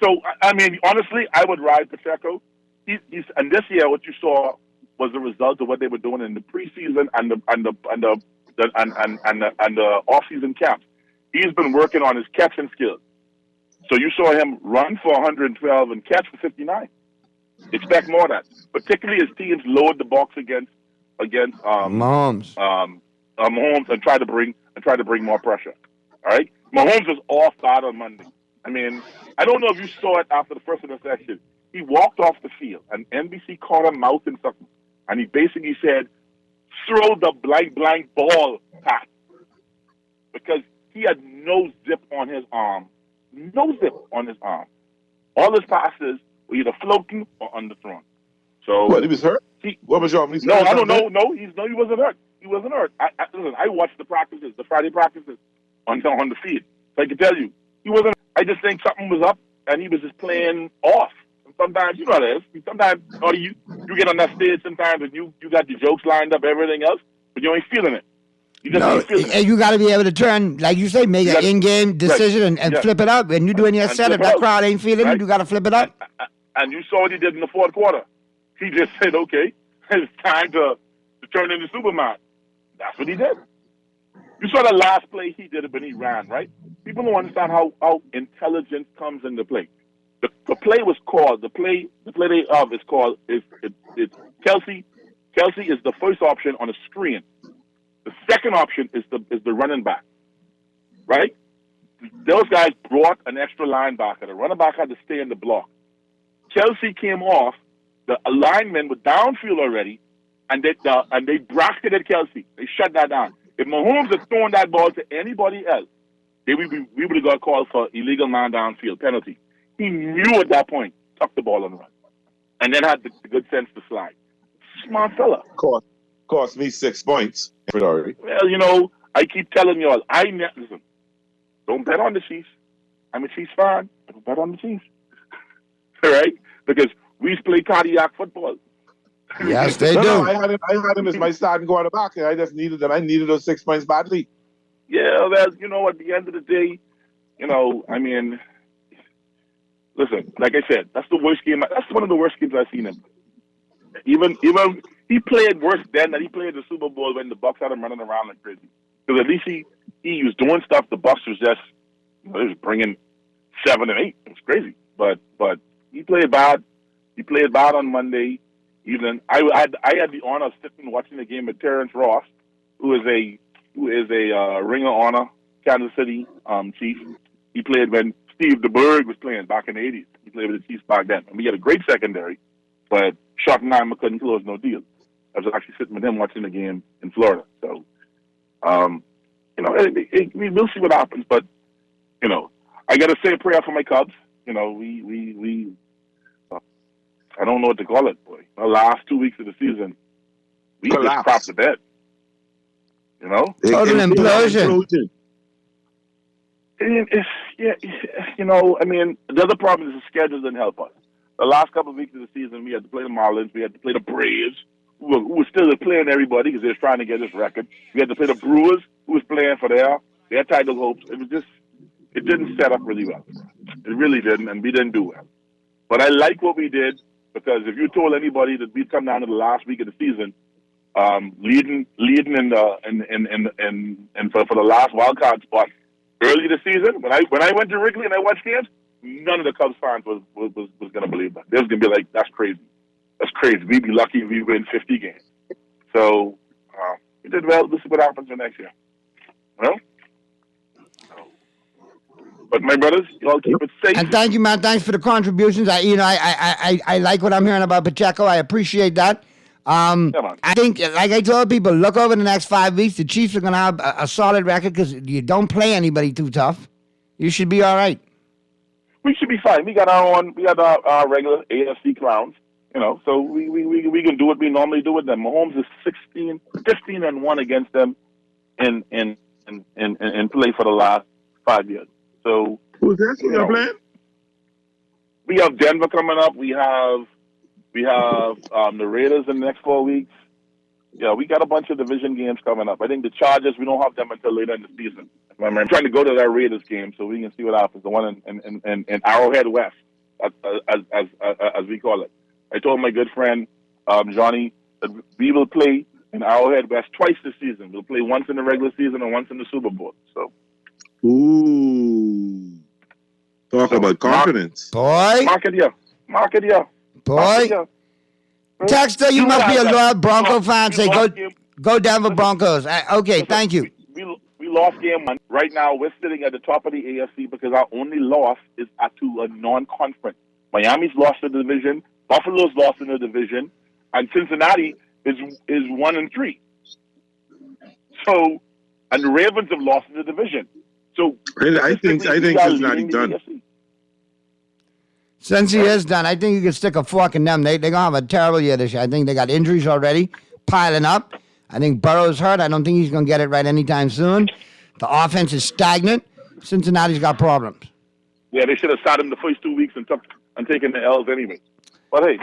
So I mean, honestly, I would ride Pacheco. And this year, what you saw was the result of what they were doing in the preseason and the off-season camps. He's been working on his catching skills. So you saw him run for 112 and catch for 59. Expect more of that. Particularly as teams load the box against Mahomes. Mahomes and try to bring more pressure. All right? Mahomes was off guard on Monday. I mean, I don't know if you saw it after the first interception. He walked off the field, and NBC caught him mouthing something. And he basically said, throw the blank ball, Pat. Because he had no zip on his arm. No zip on his arm. All his passes were either floating or underthrown. So what, he was hurt? What was wrong? No, I don't know. No, he wasn't hurt. He wasn't hurt. Listen, I watched the practices, the Friday practices on the field. So I can tell you, he wasn't. I just think something was up, and he was just playing off. sometimes you know how it is. Sometimes, or you get on that stage sometimes and you got the jokes lined up, everything else, but you ain't feeling it. You just ain't feeling it. And you got to be able to turn, like you say, make an in-game decision and flip it up. And you doing your set, if that crowd ain't feeling it, you got to flip it up. And you saw what he did in the fourth quarter. He just said, okay, it's time to turn into Superman. That's what he did. You saw the last play he did when he ran, right? People don't understand how intelligence comes into play. The play was called, the play they is called, it's Kelsey. Kelsey is the first option on a screen. The second option is the running back, right? Those guys brought an extra linebacker. The running back had to stay in the block. Kelsey came off. The linemen were downfield already, and they bracketed Kelsey. They shut that down. If Mahomes had thrown that ball to anybody else, we would have got called for illegal man downfield penalty. He knew at that point, tucked the ball and run, and then had the good sense to slide. Smart fella. Cost me 6 points. Well, you know, I keep telling y'all, listen, don't bet on the Chiefs. I'm a Chiefs fan. Don't bet on the Chiefs. All right? Because we play cardiac football. Yes, they do. No, I had him as my starting quarterback, and I just needed them. I needed those 6 points badly. Yeah, well, you know, at the end of the day, you know, I mean, listen, like I said, that's the worst game. That's one of the worst games I've seen him. Even he played worse then than he played the Super Bowl when the Bucs had him running around like crazy. Because at least he was doing stuff. The Bucs was just, you know, they was bringing 7 and 8. It was crazy. But he played bad. He played bad on Monday evening. I had the honor of sitting and watching the game with Terrence Ross, who is a Ring of Honor Kansas City Chief. He played when Steve DeBerg was playing back in the 80s. He played with the Chiefs back then. And we had a great secondary, but Schottenheimer couldn't close no deal. I was actually sitting with him watching the game in Florida. So, you know, we'll see what happens. But, you know, I got to say a prayer for my Cubs. You know, we I don't know what to call it, boy. The last 2 weeks of the season, we just crapped the bed. You know? Total implosion. You know, I mean, the other problem is the schedule didn't help us. The last couple of weeks of the season, we had to play the Marlins, we had to play the Braves, who were still playing everybody because they were trying to get this record. We had to play the Brewers, who was playing for their title hopes. It didn't set up really well. It really didn't, and we didn't do well. But I like what we did, because if you told anybody that we'd come down to the last week of the season, leading in for the last wild card spot early this season, when I went to Wrigley and I watched games, none of the Cubs fans was going to believe that. They was going to be like, that's crazy. That's crazy. We'd be lucky if we win 50 games. So we did well. This is what happens for next year. Well, but my brothers, y'all keep it safe. And thank you, man. Thanks for the contributions. I like what I'm hearing about Pacheco. I appreciate that. I think, like I told people, look over the next 5 weeks. The Chiefs are going to have a solid record because you don't play anybody too tough. You should be all right. We should be fine. We got our regular AFC clowns, you know, so we can do what we normally do with them. Mahomes is 15-1 against them in play for the last 5 years. So who's that you're playing? We have Denver coming up. We have the Raiders in the next 4 weeks. Yeah, we got a bunch of division games coming up. I think the Chargers, we don't have them until later in the season. I'm trying to go to that Raiders game so we can see what happens. The one in Arrowhead West, as we call it. I told my good friend Johnny that we will play in Arrowhead West twice this season. We'll play once in the regular season and once in the Super Bowl. So, ooh, talk about confidence, boy. Mark it here. Boy. Texter, you must be a loyal Bronco fan. Say, go Denver Broncos. Okay, thank you. We lost game one. Right now, we're sitting at the top of the AFC because our only loss is to a non-conference. Miami's lost in the division. Buffalo's lost in the division. And Cincinnati is 1-3. So, and the Ravens have lost in the division. So, I think Cincinnati's done. Since he is done, I think you can stick a fork in them. They're going to have a terrible year this year. I think they got injuries already piling up. I think Burrow's hurt. I don't think he's going to get it right anytime soon. The offense is stagnant. Cincinnati's got problems. Yeah, they should have sat him the first 2 weeks and taken the L's anyway. But hey,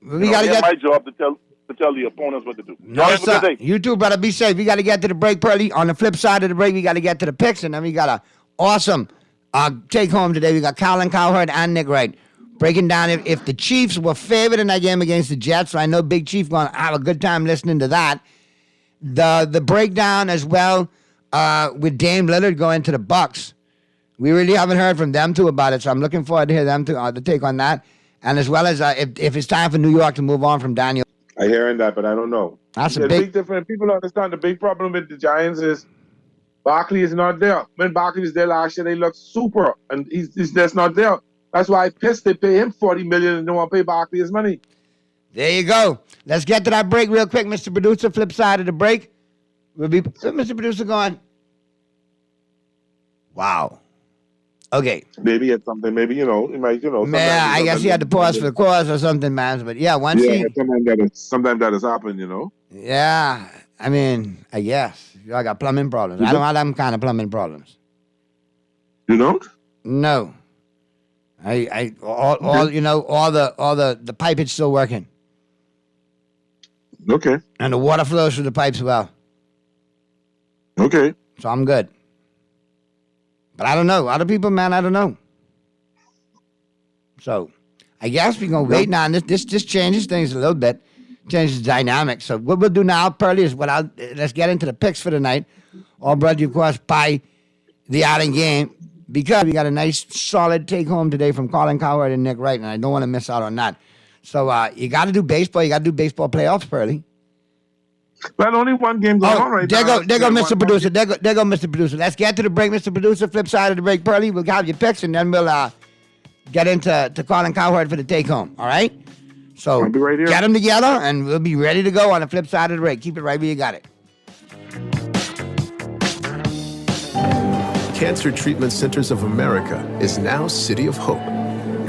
we got to it's get my job to tell the opponents what to do. No, Have a good sir. day. You too, brother. Be safe. We got to get to the break, Pearly. On the flip side of the break, we got to get to the picks, and then we got a awesome take home today. We got Colin Cowherd and Nick Wright breaking down if the Chiefs were favored in that game against the Jets. So I know Big Chief going to have a good time listening to that. The breakdown as well with Dame Lillard going to the Bucks. We really haven't heard from them two about it, so I'm looking forward to hear them to take on that. And as well as if it's time for New York to move on from Daniel. I hearing that, but I don't know. That's a the big difference. People understand the big problem with the Giants is Barkley is not there. When Barkley was there last year, they looked super, and he's just not there. That's why I pissed. They pay him $40 million and don't want to pay Barkley his money. There you go. Let's get to that break real quick, Mr. Producer. Flip side of the break. We'll be Mr. Producer going. Wow. Okay. Maybe it's something. Maybe he might. Yeah, I guess he had to pause for the cause or something, man. But yeah, sometimes that has happened. Yeah, I mean, I guess I got plumbing problems. I don't have them kind of plumbing problems. You don't? No. All the pipe is still working. Okay. And the water flows through the pipes well. Okay. So I'm good. But I don't know. Other people, man, I don't know. So I guess we're going to wait now. This changes things a little bit. Changes the dynamic. So what we'll do now, Pearly, is let's get into the picks for the night. All brought to you, of course, by the Island Game. Because we got a nice, solid take-home today from Colin Cowherd and Nick Wright, and I don't want to miss out on that. So you got to do baseball. You got to do baseball playoffs, Pearly. Well, only one game going on right now. There go Mr. Producer. There go Mr. Producer. Let's get to the break, Mr. Producer. Flip side of the break, Pearly. We'll have your picks, and then we'll get into Colin Cowherd for the take-home, all right? So I'll be right here. Get them together, and we'll be ready to go on the flip side of the break. Keep it right where you got it. Cancer Treatment Centers of America is now City of Hope,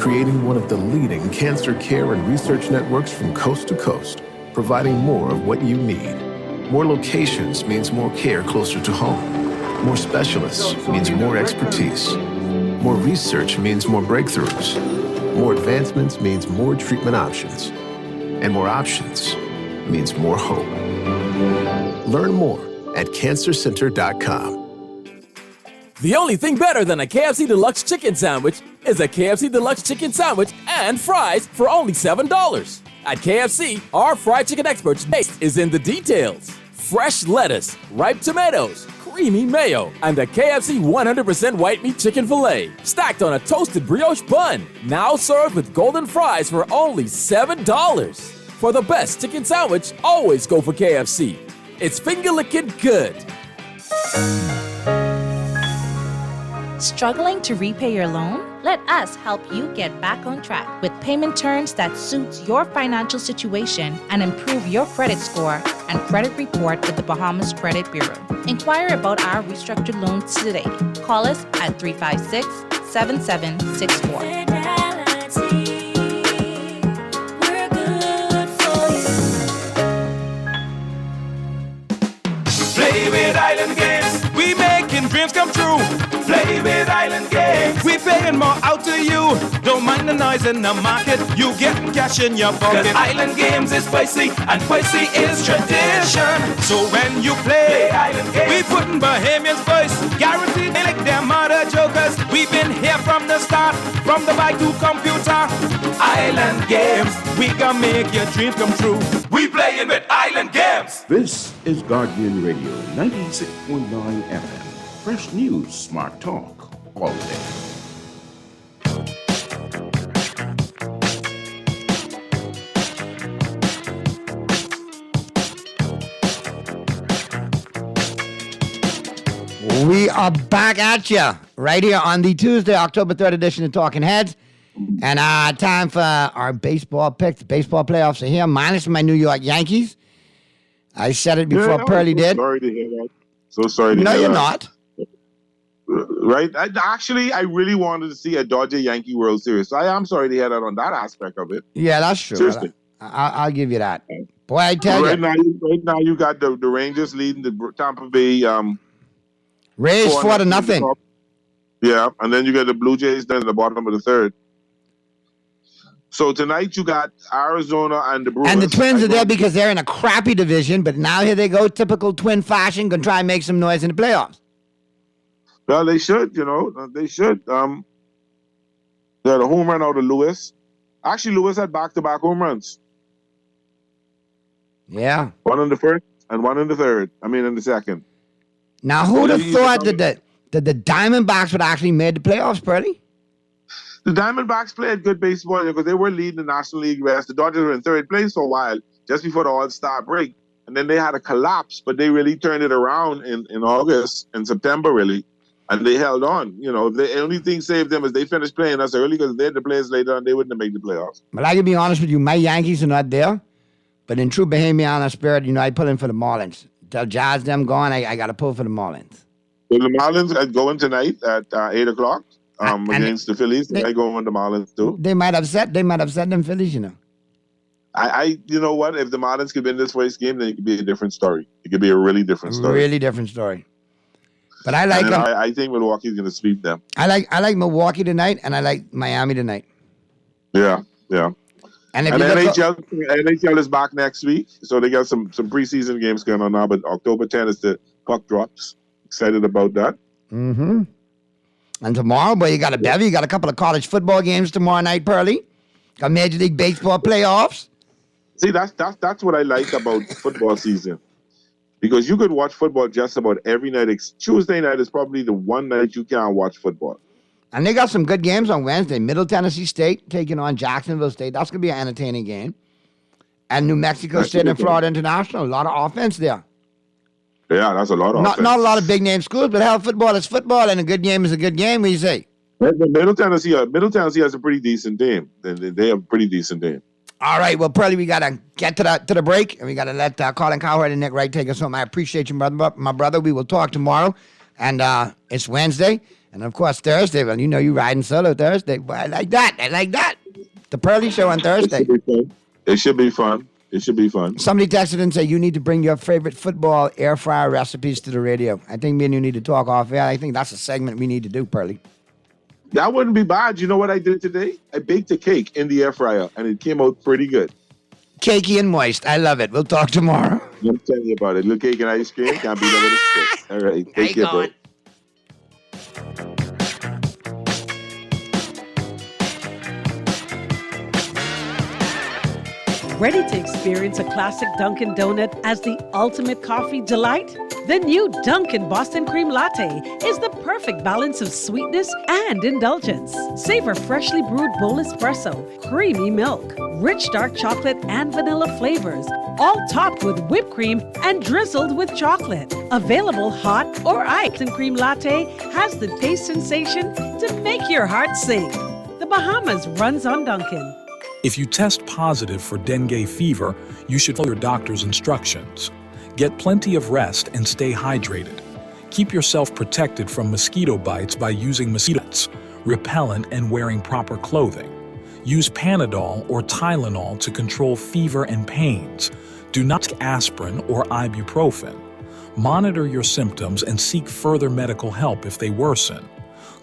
creating one of the leading cancer care and research networks from coast to coast, providing more of what you need. More locations means more care closer to home. More specialists means more expertise. More research means more breakthroughs. More advancements means more treatment options. And more options means more hope. Learn more at cancercenter.com. The only thing better than a KFC Deluxe Chicken Sandwich is a KFC Deluxe Chicken Sandwich and fries for only $7. At KFC, our fried chicken experts' taste is in the details. Fresh lettuce, ripe tomatoes, creamy mayo, and a KFC 100% white meat chicken filet, stacked on a toasted brioche bun. Now served with golden fries for only $7. For the best chicken sandwich, always go for KFC. It's finger-licking good. Struggling to repay your loan? Let us help you get back on track with payment terms that suits your financial situation and improve your credit score and credit report with the Bahamas Credit Bureau. Inquire about our restructured loans today. Call us at 356-7764. Play with Island Games. We making dreams come true. Play with Island Games. We paying more out to you. Don't mind the noise in the market. You getting cash in your pocket. 'Cause Island Games is spicy and spicy is tradition. So when you play Island Games, we putting Bahamians first. Guaranteed they like them other jokers. We've been here from the start, from the bike to computer. Island Games, we gonna make your dreams come true. We playing with Island Games. This is Guardian Radio 96.9 FM. Fresh news, smart talk, all day. We are back at you right here on the Tuesday, October 3rd edition of Talking Heads. And time for our baseball picks. The baseball playoffs are here, minus my New York Yankees. I said it before Pearly did. Sorry to hear that. So sorry to hear that. No, you're not. Right? I really wanted to see a Dodger-Yankee World Series. So I am sorry to hear that on that aspect of it. Yeah, that's true. Seriously. I'll give you that. Boy, I tell right you. Now you got the Rangers leading the Tampa Bay. Rays 4-0. Yeah, and then you got the Blue Jays down at the bottom of the third. So tonight you got Arizona and the Brewers. And the Twins are there because they're in a crappy division, but now here they go, typical Twin fashion, going to try and make some noise in the playoffs. Well, they should, they should. They had a home run out of Lewis. Actually, Lewis had back-to-back home runs. Yeah. One in the first and one in the second. Now, who would have thought that the Diamondbacks would actually made the playoffs, Pearly? The Diamondbacks played good baseball because they were leading the National League West. The Dodgers were in third place for a while, just before the All-Star break. And then they had a collapse, but they really turned it around in August and September, really. And they held on. The only thing saved them is they finished playing us early because if they had the players later on, they wouldn't have made the playoffs. But I can be honest with you, my Yankees are not there. But in true Bahamian spirit, I pull in for the Marlins. Till Jazz them gone, I got to pull for the Marlins. Well, the Marlins are going tonight at 8 o'clock against the Phillies. They go on the Marlins too. They might upset them Phillies, I you know what? If the Marlins could win this first game, then it could be a different story. It could be a really different story. Really different story. But I like them. I think Milwaukee's going to sweep them. I like Milwaukee tonight, and I like Miami tonight. Yeah. And NHL is back next week, so they got some preseason games going on now. But October 10 is the puck drops. Excited about that. Mm-hmm. And tomorrow, boy, you got a bevy. You got a couple of college football games tomorrow night, Pearly. Got Major League Baseball playoffs. See, that's what I like about football season. Because you could watch football just about every night. Tuesday night is probably the one night you can't watch football. And they got some good games on Wednesday. Middle Tennessee State taking on Jacksonville State. That's going to be an entertaining game. And New Mexico State and Florida International. A lot of offense there. Yeah, that's a lot of offense. Not a lot of big name schools, but hell, football is football, and a good game is a good game. What do you say? Middle Tennessee has a pretty decent team. They have a pretty decent team. All right, well, Pearly, we got to get to the break, and we got to let Colin Cowherd and Nick Wright take us home. I appreciate you, my brother. We will talk tomorrow, and it's Wednesday, and, of course, Thursday. Well, you riding solo Thursday. Well, I like that. The Pearly Show on Thursday. It should be fun. Somebody texted and said, you need to bring your favorite football air fryer recipes to the radio. I think me and you need to talk off air. I think that's a segment we need to do, Pearly. That wouldn't be bad. You know what I did today? I baked a cake in the air fryer, and it came out pretty good. Cakey and moist. I love it. We'll talk tomorrow. I'm telling you about it. Little cake and ice cream. Can't beat that with a stick. All right. Take care, bro. Ready to experience a classic Dunkin' Donut as the ultimate coffee delight? The new Dunkin' Boston Cream Latte is the perfect balance of sweetness and indulgence. Savor freshly brewed bold espresso, creamy milk, rich dark chocolate and vanilla flavors, all topped with whipped cream and drizzled with chocolate. Available hot or iced and cream latte has the taste sensation to make your heart sing. The Bahamas runs on Dunkin'. If you test positive for dengue fever, you should follow your doctor's instructions. Get plenty of rest and stay hydrated. Keep yourself protected from mosquito bites by using mosquito nets, repellent, and wearing proper clothing. Use Panadol or Tylenol to control fever and pains. Do not take aspirin or ibuprofen. Monitor your symptoms and seek further medical help if they worsen.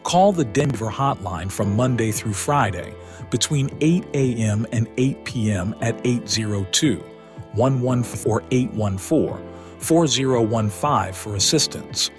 Call the dengue hotline from Monday through Friday between 8 a.m. and 8 p.m. at 802-114 or 814-4015 for assistance.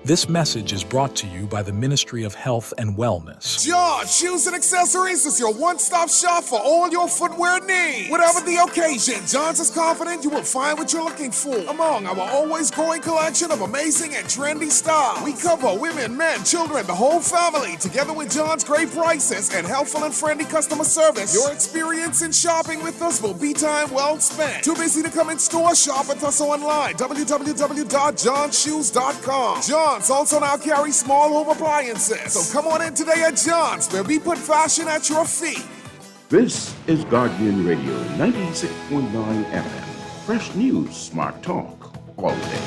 This message is brought to you by the Ministry of Health and Wellness. John Shoes and Accessories is your one-stop shop for all your footwear needs. Whatever the occasion, John's is confident you will find what you're looking for among our always growing collection of amazing and trendy styles. We cover women, men, children, the whole family. Together with John's great prices and helpful and friendly customer service, your experience in shopping with us will be time well spent. Too busy to come in store? Shop with us online. www.johnshoes.com. John's also now carries small home appliances. So come on in today at John's, where we put fashion at your feet. This is Guardian Radio 96.9 FM. Fresh news, smart talk, all day.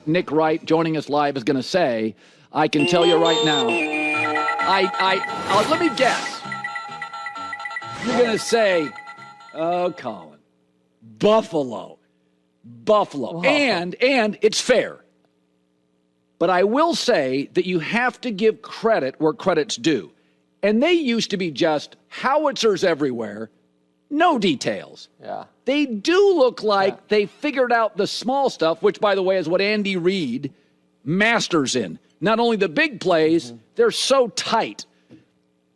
Nick Wright joining us live is going to say, I can tell you right now, let me guess. You're going to say, oh, Colin, Buffalo. Wow. And it's fair. But I will say that you have to give credit where credit's due. And they used to be just howitzers everywhere, no details. Yeah. They do look like they figured out the small stuff, which, by the way, is what Andy Reid masters in. Not only the big plays, they're so tight.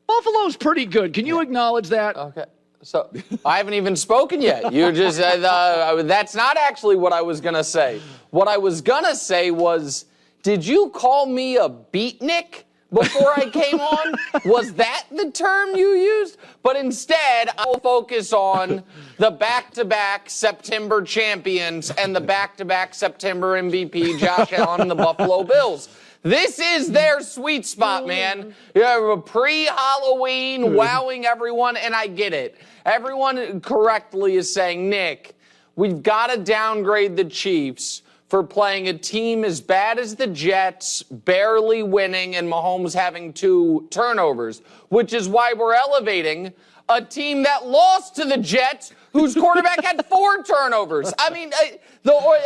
Buffalo's pretty good. Can you acknowledge that? Okay. So I haven't even spoken yet. You just that's not actually what I was going to say. What I was going to say was, did you call me a beatnik before I came on? Was that the term you used? But instead, I will focus on the back-to-back September champions and the back-to-back September MVP, Josh Allen and the Buffalo Bills. This is their sweet spot, man. Pre-Halloween, wowing everyone, and I get it. Everyone correctly is saying, Nick, we've got to downgrade the Chiefs for playing a team as bad as the Jets, barely winning, and Mahomes having 2 turnovers, which is why we're elevating a team that lost to the Jets, whose quarterback had 4 turnovers. I mean,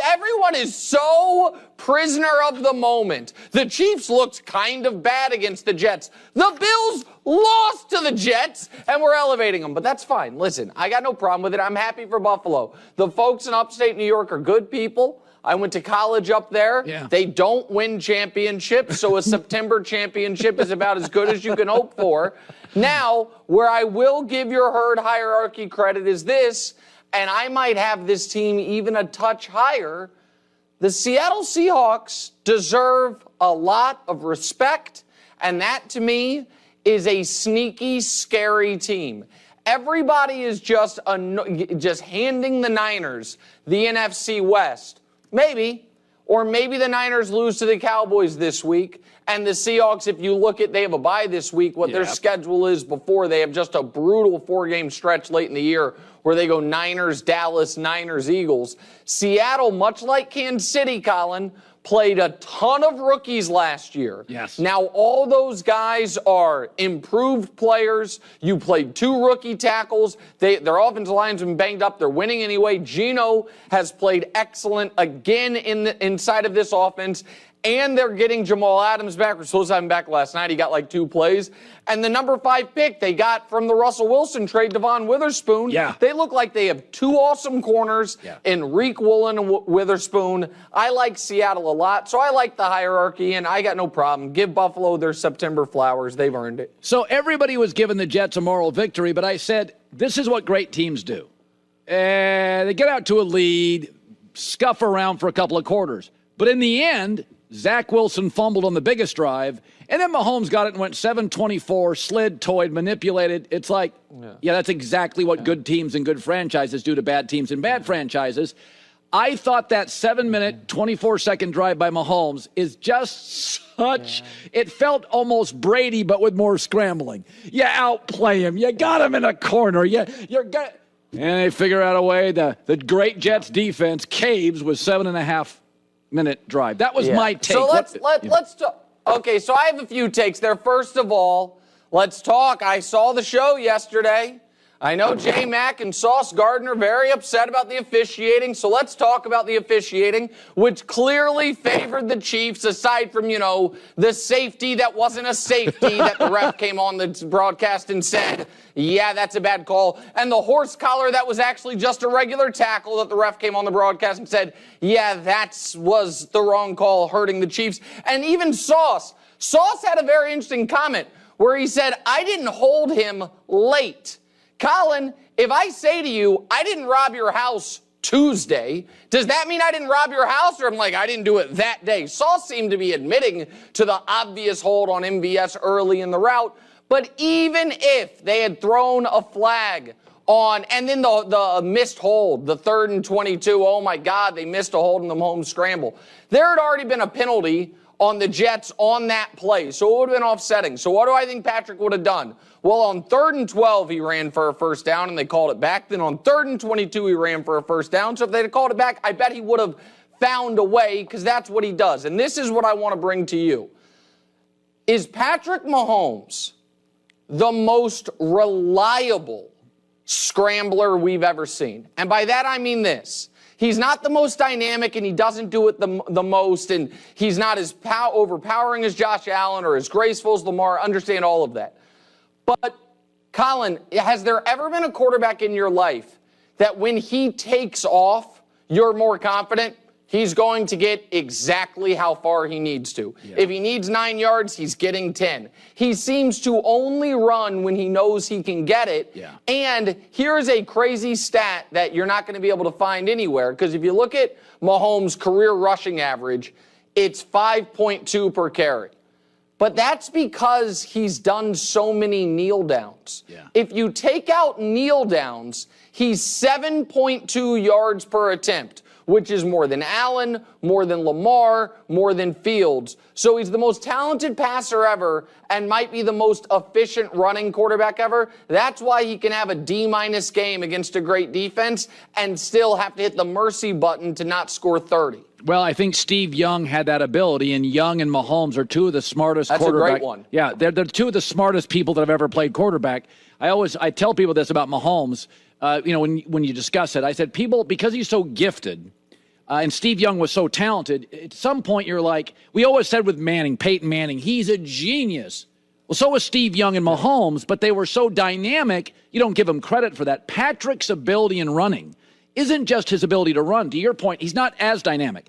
everyone is so prisoner of the moment. The Chiefs looked kind of bad against the Jets. The Bills lost to the Jets, and we're elevating them. But that's fine. Listen, I got no problem with it. I'm happy for Buffalo. The folks in upstate New York are good people. I went to college up there. Yeah. They don't win championships, so a September championship is about as good as you can hope for. Now, where I will give your herd hierarchy credit is this, and I might have this team even a touch higher. The Seattle Seahawks deserve a lot of respect, and that to me is a sneaky, scary team. Everybody is just handing the Niners the NFC West. Maybe. Or maybe the Niners lose to the Cowboys this week, and the Seahawks, if you look at, they have a bye this week, what their schedule is before, they have just a brutal 4-game stretch late in the year where they go Niners, Dallas, Niners, Eagles. Seattle, much like Kansas City, Colin, played a ton of rookies last year. Yes. Now, all those guys are improved players. You played 2 rookie tackles. Their offensive line's been banged up. They're winning anyway. Geno has played excellent again inside of this offense. And they're getting Jamal Adams back. We're supposed to have him back last night. He got like 2 plays. And the number 5 pick they got from the Russell Wilson trade, Devon Witherspoon. Yeah. They look like they have 2 awesome corners in Reek Woolen and Witherspoon. I like Seattle a lot, so I like the hierarchy, and I got no problem. Give Buffalo their September flowers. They've earned it. So everybody was giving the Jets a moral victory, but I said, this is what great teams do. They get out to a lead, scuff around for a couple of quarters. But in the end, Zach Wilson fumbled on the biggest drive, and then Mahomes got it and went 7-24, slid, toyed, manipulated. It's like, yeah that's exactly what good teams and good franchises do to bad teams and bad franchises. I thought that 7-minute, 24-second drive by Mahomes is just such, it felt almost Brady, but with more scrambling. You outplay him. You got him in a corner. You're and they figure out a way. The great Jets defense caves with 7.5-minute drive. That was my take. So let's talk. Okay, so I have a few takes there. First of all, let's talk. I saw the show yesterday. I know J Mac and Sauce Gardner very upset about the officiating, so let's talk about the officiating, which clearly favored the Chiefs, aside from, the safety that wasn't a safety that the ref came on the broadcast and said, yeah, that's a bad call. And the horse collar that was actually just a regular tackle that the ref came on the broadcast and said, yeah, that was the wrong call, hurting the Chiefs. And even Sauce had a very interesting comment where he said, I didn't hold him late. Colin, if I say to you, I didn't rob your house Tuesday, does that mean I didn't rob your house? Or I'm like, I didn't do it that day. Sauce seemed to be admitting to the obvious hold on MVS early in the route. But even if they had thrown a flag on, and then the missed hold, the 3rd and 22, oh my God, they missed a hold in the Mahomes scramble. There had already been a penalty on the Jets on that play, so it would have been offsetting. So what do I think Patrick would have done? Well, on 3rd and 12, he ran for a first down, and they called it back. Then on 3rd and 22, he ran for a first down. So if they'd have called it back, I bet he would have found a way, because that's what he does. And this is what I want to bring to you. Is Patrick Mahomes the most reliable scrambler we've ever seen? And by that, I mean this. He's not the most dynamic, and he doesn't do it the most, and he's not as overpowering as Josh Allen or as graceful as Lamar. Understand all of that. But, Colin, has there ever been a quarterback in your life that when he takes off, you're more confident he's going to get exactly how far he needs to? Yeah. If he needs 9 yards, he's getting 10. He seems to only run when he knows he can get it. Yeah. And here's a crazy stat that you're not going to be able to find anywhere, because if you look at Mahomes' career rushing average, it's 5.2 per carry. But that's because he's done so many kneel downs. Yeah. If you take out kneel downs, he's 7.2 yards per attempt, which is more than Allen, more than Lamar, more than Fields. So he's the most talented passer ever and might be the most efficient running quarterback ever. That's why he can have a D- game against a great defense and still have to hit the mercy button to not score 30. Well, I think Steve Young had that ability, and Young and Mahomes are two of the smartest quarterbacks. That's a great one. Yeah, they're two of the smartest people that have ever played quarterback. I tell people this about Mahomes. When you discuss it, I said, people, because he's so gifted, and Steve Young was so talented, at some point you're like, we always said with Peyton Manning, he's a genius. Well, so was Steve Young and Mahomes, but they were so dynamic, you don't give him credit for that. Patrick's ability in running isn't just his ability to run. To your point, he's not as dynamic.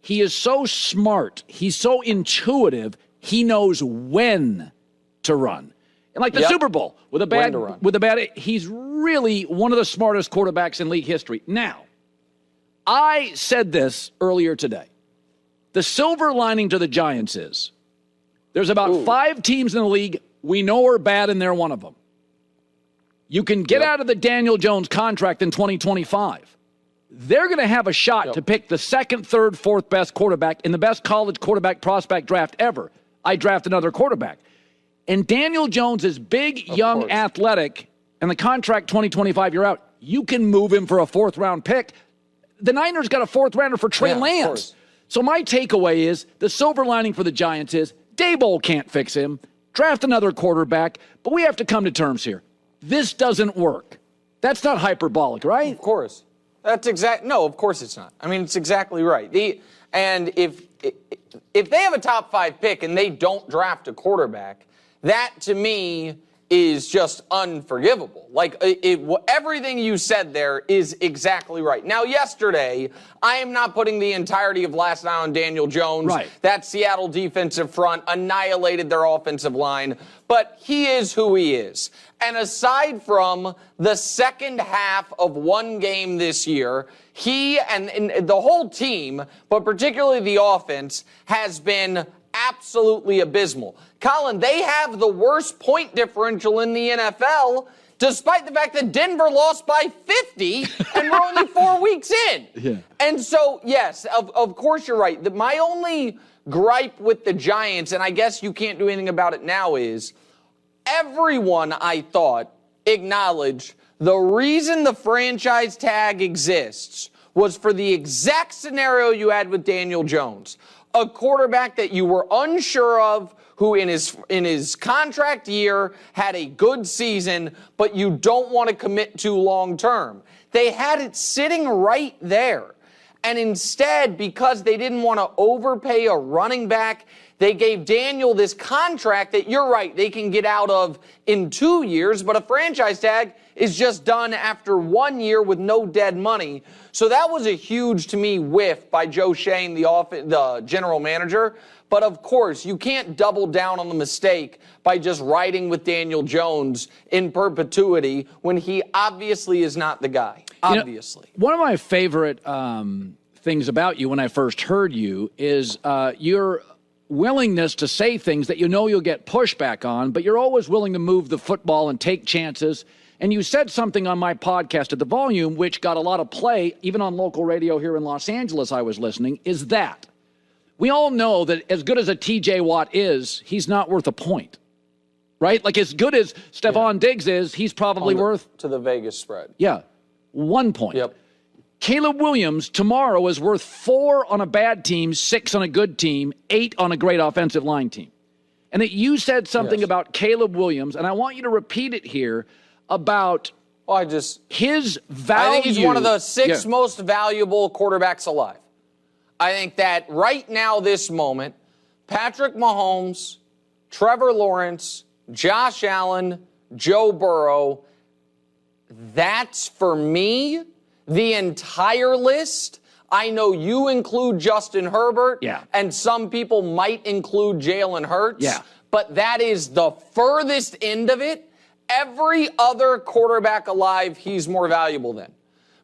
He is so smart. He's so intuitive. He knows when to run. And like the Super Bowl, with a bad, he's really one of the smartest quarterbacks in league history. Now, I said this earlier today. The silver lining to the Giants is there's about 5 teams in the league we know are bad, and they're one of them. You can get out of the Daniel Jones contract in 2025. They're going to have a shot to pick the second, third, fourth best quarterback in the best college quarterback prospect draft ever. I draft another quarterback. And Daniel Jones is big, young, athletic, and the contract 2025, you're out. You can move him for a fourth-round pick. The Niners got a fourth-rounder for Trey Lance. So my takeaway is the silver lining for the Giants is Daboll can't fix him. Draft another quarterback, but we have to come to terms here. This doesn't work. That's not hyperbolic, right? Of course. No, of course it's not. I mean, it's exactly right. And if they have a top 5 pick and they don't draft a quarterback, that to me is just unforgivable. Like, everything you said there is exactly right. Now, yesterday, I am not putting the entirety of last night on Daniel Jones. Right. That Seattle defensive front annihilated their offensive line, but he is who he is. And aside from the second half of one game this year, he and the whole team, but particularly the offense, has been absolutely abysmal. Colin, they have the worst point differential in the NFL, despite the fact that Denver lost by 50 and we're only 4 weeks in. Yeah. And so, yes, of course you're right. My only gripe with the Giants, and I guess you can't do anything about it now, is everyone, I thought, acknowledged the reason the franchise tag exists was for the exact scenario you had with Daniel Jones. A quarterback that you were unsure of, who in his contract year had a good season, but you don't want to commit to long term. They had it sitting right there. And instead, because they didn't want to overpay a running back, they gave Daniel this contract that, you're right, they can get out of in 2 years, but a franchise tag is just done after 1 year with no dead money. So that was a huge, to me, whiff by Joe Schoen, the general manager. But of course, you can't double down on the mistake by just riding with Daniel Jones in perpetuity when he obviously is not the guy. Obviously. One of my favorite things about you when I first heard you is your willingness to say things that you know you'll get pushback on, but you're always willing to move the football and take chances. And you said something on my podcast at The Volume, which got a lot of play, even on local radio here in Los Angeles I was listening, is that we all know that as good as a TJ Watt is, he's not worth a point, right? Like as good as Stephon Diggs is, he's probably worth... To the Vegas spread. Yeah, 1 point. Yep. Caleb Williams tomorrow is worth 4 on a bad team, 6 on a good team, 8 on a great offensive line team. And that you said something about Caleb Williams, and I want you to repeat it here, about his value. I think he's one of the 6 most valuable quarterbacks alive. I think that right now, this moment, Patrick Mahomes, Trevor Lawrence, Josh Allen, Joe Burrow. That's, for me, the entire list. I know you include Justin Herbert, and some people might include Jalen Hurts, but that is the furthest end of it. Every other quarterback alive, he's more valuable than.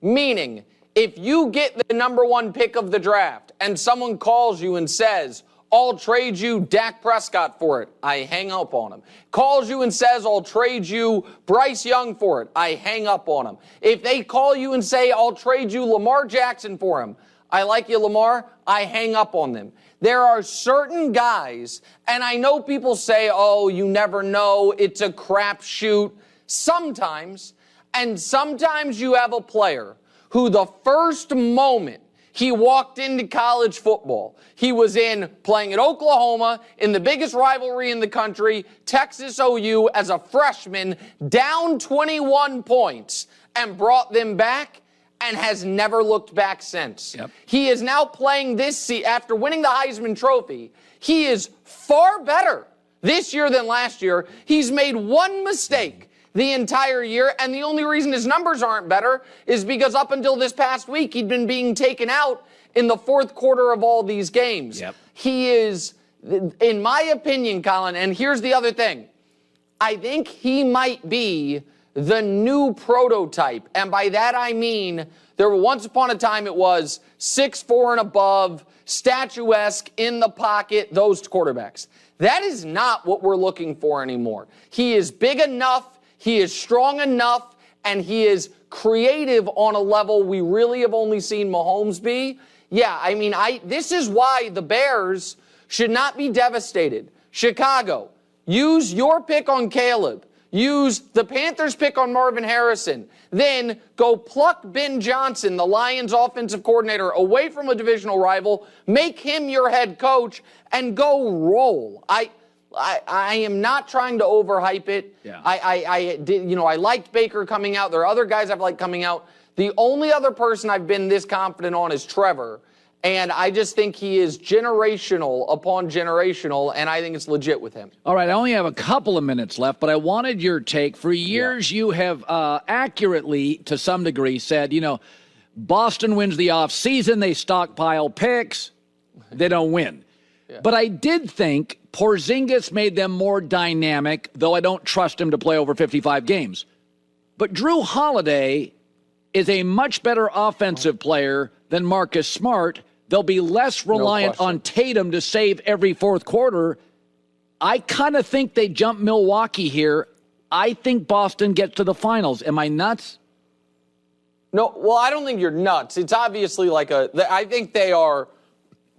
Meaning, if you get the number one pick of the draft and someone calls you and says, I'll trade you Dak Prescott for it, I hang up on him. Calls you and says, I'll trade you Bryce Young for it, I hang up on him. If they call you and say, I'll trade you Lamar Jackson for him, I like you, Lamar, I hang up on them. There are certain guys, and I know people say, oh, you never know, it's a crapshoot. Sometimes, and sometimes you have a player who the first moment he walked into college football, he was playing at Oklahoma in the biggest rivalry in the country, Texas OU, as a freshman, down 21 points, and brought them back and has never looked back since. He is now playing this season, after winning the Heisman Trophy, he is far better this year than last year. He's made one mistake the entire year, and the only reason his numbers aren't better is because up until this past week, he'd been being taken out in the fourth quarter of all these games. He is, in my opinion, Colin, and here's the other thing, I think he might be the new prototype, and by that I mean there once upon a time it was 6'4" and above, statuesque, in the pocket, those quarterbacks. That is not what we're looking for anymore. He is big enough, he is strong enough, and he is creative on a level we really have only seen Mahomes be. Yeah, I mean, this is why the Bears should not be devastated. Chicago, use your pick on Caleb. Use the Panthers' pick on Marvin Harrison. Then go pluck Ben Johnson, the Lions' offensive coordinator, away from a divisional rival. Make him your head coach and go roll. I am not trying to overhype it. I liked Baker coming out. There are other guys I've liked coming out. The only other person I've been this confident on is Trevor. And I just think he is generational upon generational, and I think it's legit with him. All right, I only have a couple of minutes left, but I wanted your take. For years, you have accurately, to some degree, said, Boston wins the offseason, they stockpile picks, they don't win. But I did think Porzingis made them more dynamic, though I don't trust him to play over 55 games. But Drew Holiday is a much better offensive player than Marcus Smart. They'll be less reliant on Tatum to save every fourth quarter. I kind of think they jump Milwaukee here. I think Boston gets to the finals. Am I nuts? No, well, I don't think you're nuts. It's obviously I think they are,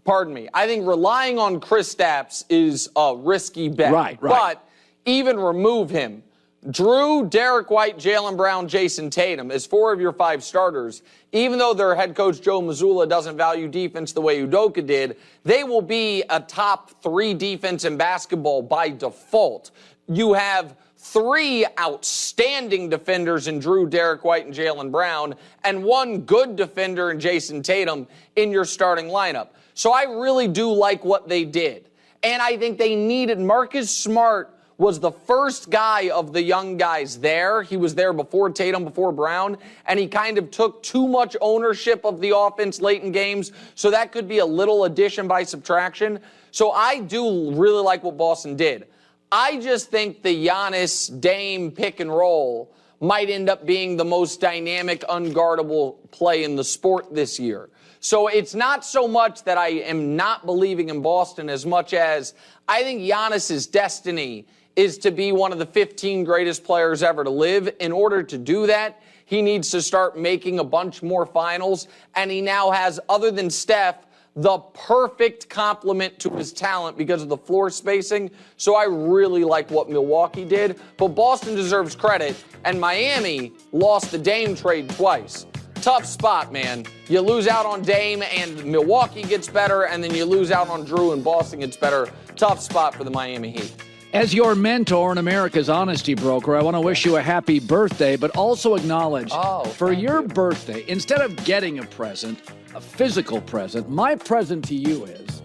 I think relying on Kristaps is a risky bet. Right. But even remove him. Drew, Derek White, Jaylen Brown, Jason Tatum as 4 of your 5 starters. Even though their head coach Joe Mazzulla doesn't value defense the way Udoka did, they will be a top 3 defense in basketball by default. You have 3 outstanding defenders in Drew, Derek White, and Jaylen Brown, and 1 good defender in Jason Tatum in your starting lineup. So I really do like what they did. And I think they needed Marcus Smart was the first guy of the young guys there. He was there before Tatum, before Brown, and he kind of took too much ownership of the offense late in games, so that could be a little addition by subtraction. So I do really like what Boston did. I just think the Giannis Dame pick and roll might end up being the most dynamic, unguardable play in the sport this year. So it's not so much that I am not believing in Boston as much as I think Giannis's destiny is to be one of the 15 greatest players ever to live. In order to do that, he needs to start making a bunch more finals. And he now has, other than Steph, the perfect complement to his talent because of the floor spacing. So I really like what Milwaukee did. But Boston deserves credit. And Miami lost the Dame trade twice. Tough spot, man. You lose out on Dame and Milwaukee gets better, and then you lose out on Drew and Boston gets better. Tough spot for the Miami Heat. As your mentor and America's honesty broker, I want to wish you a happy birthday, but also acknowledge for your birthday, instead of getting a present, a physical present, my present to you is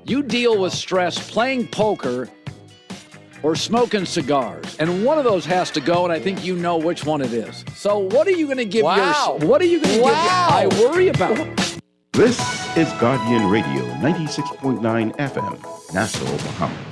you deal with stress playing poker or smoking cigars. And one of those has to go, and I think you know which one it is. So what are you going to give what are you going to give I worry about it. This is Guardian Radio 96.9 FM, Nassau, Bahamas.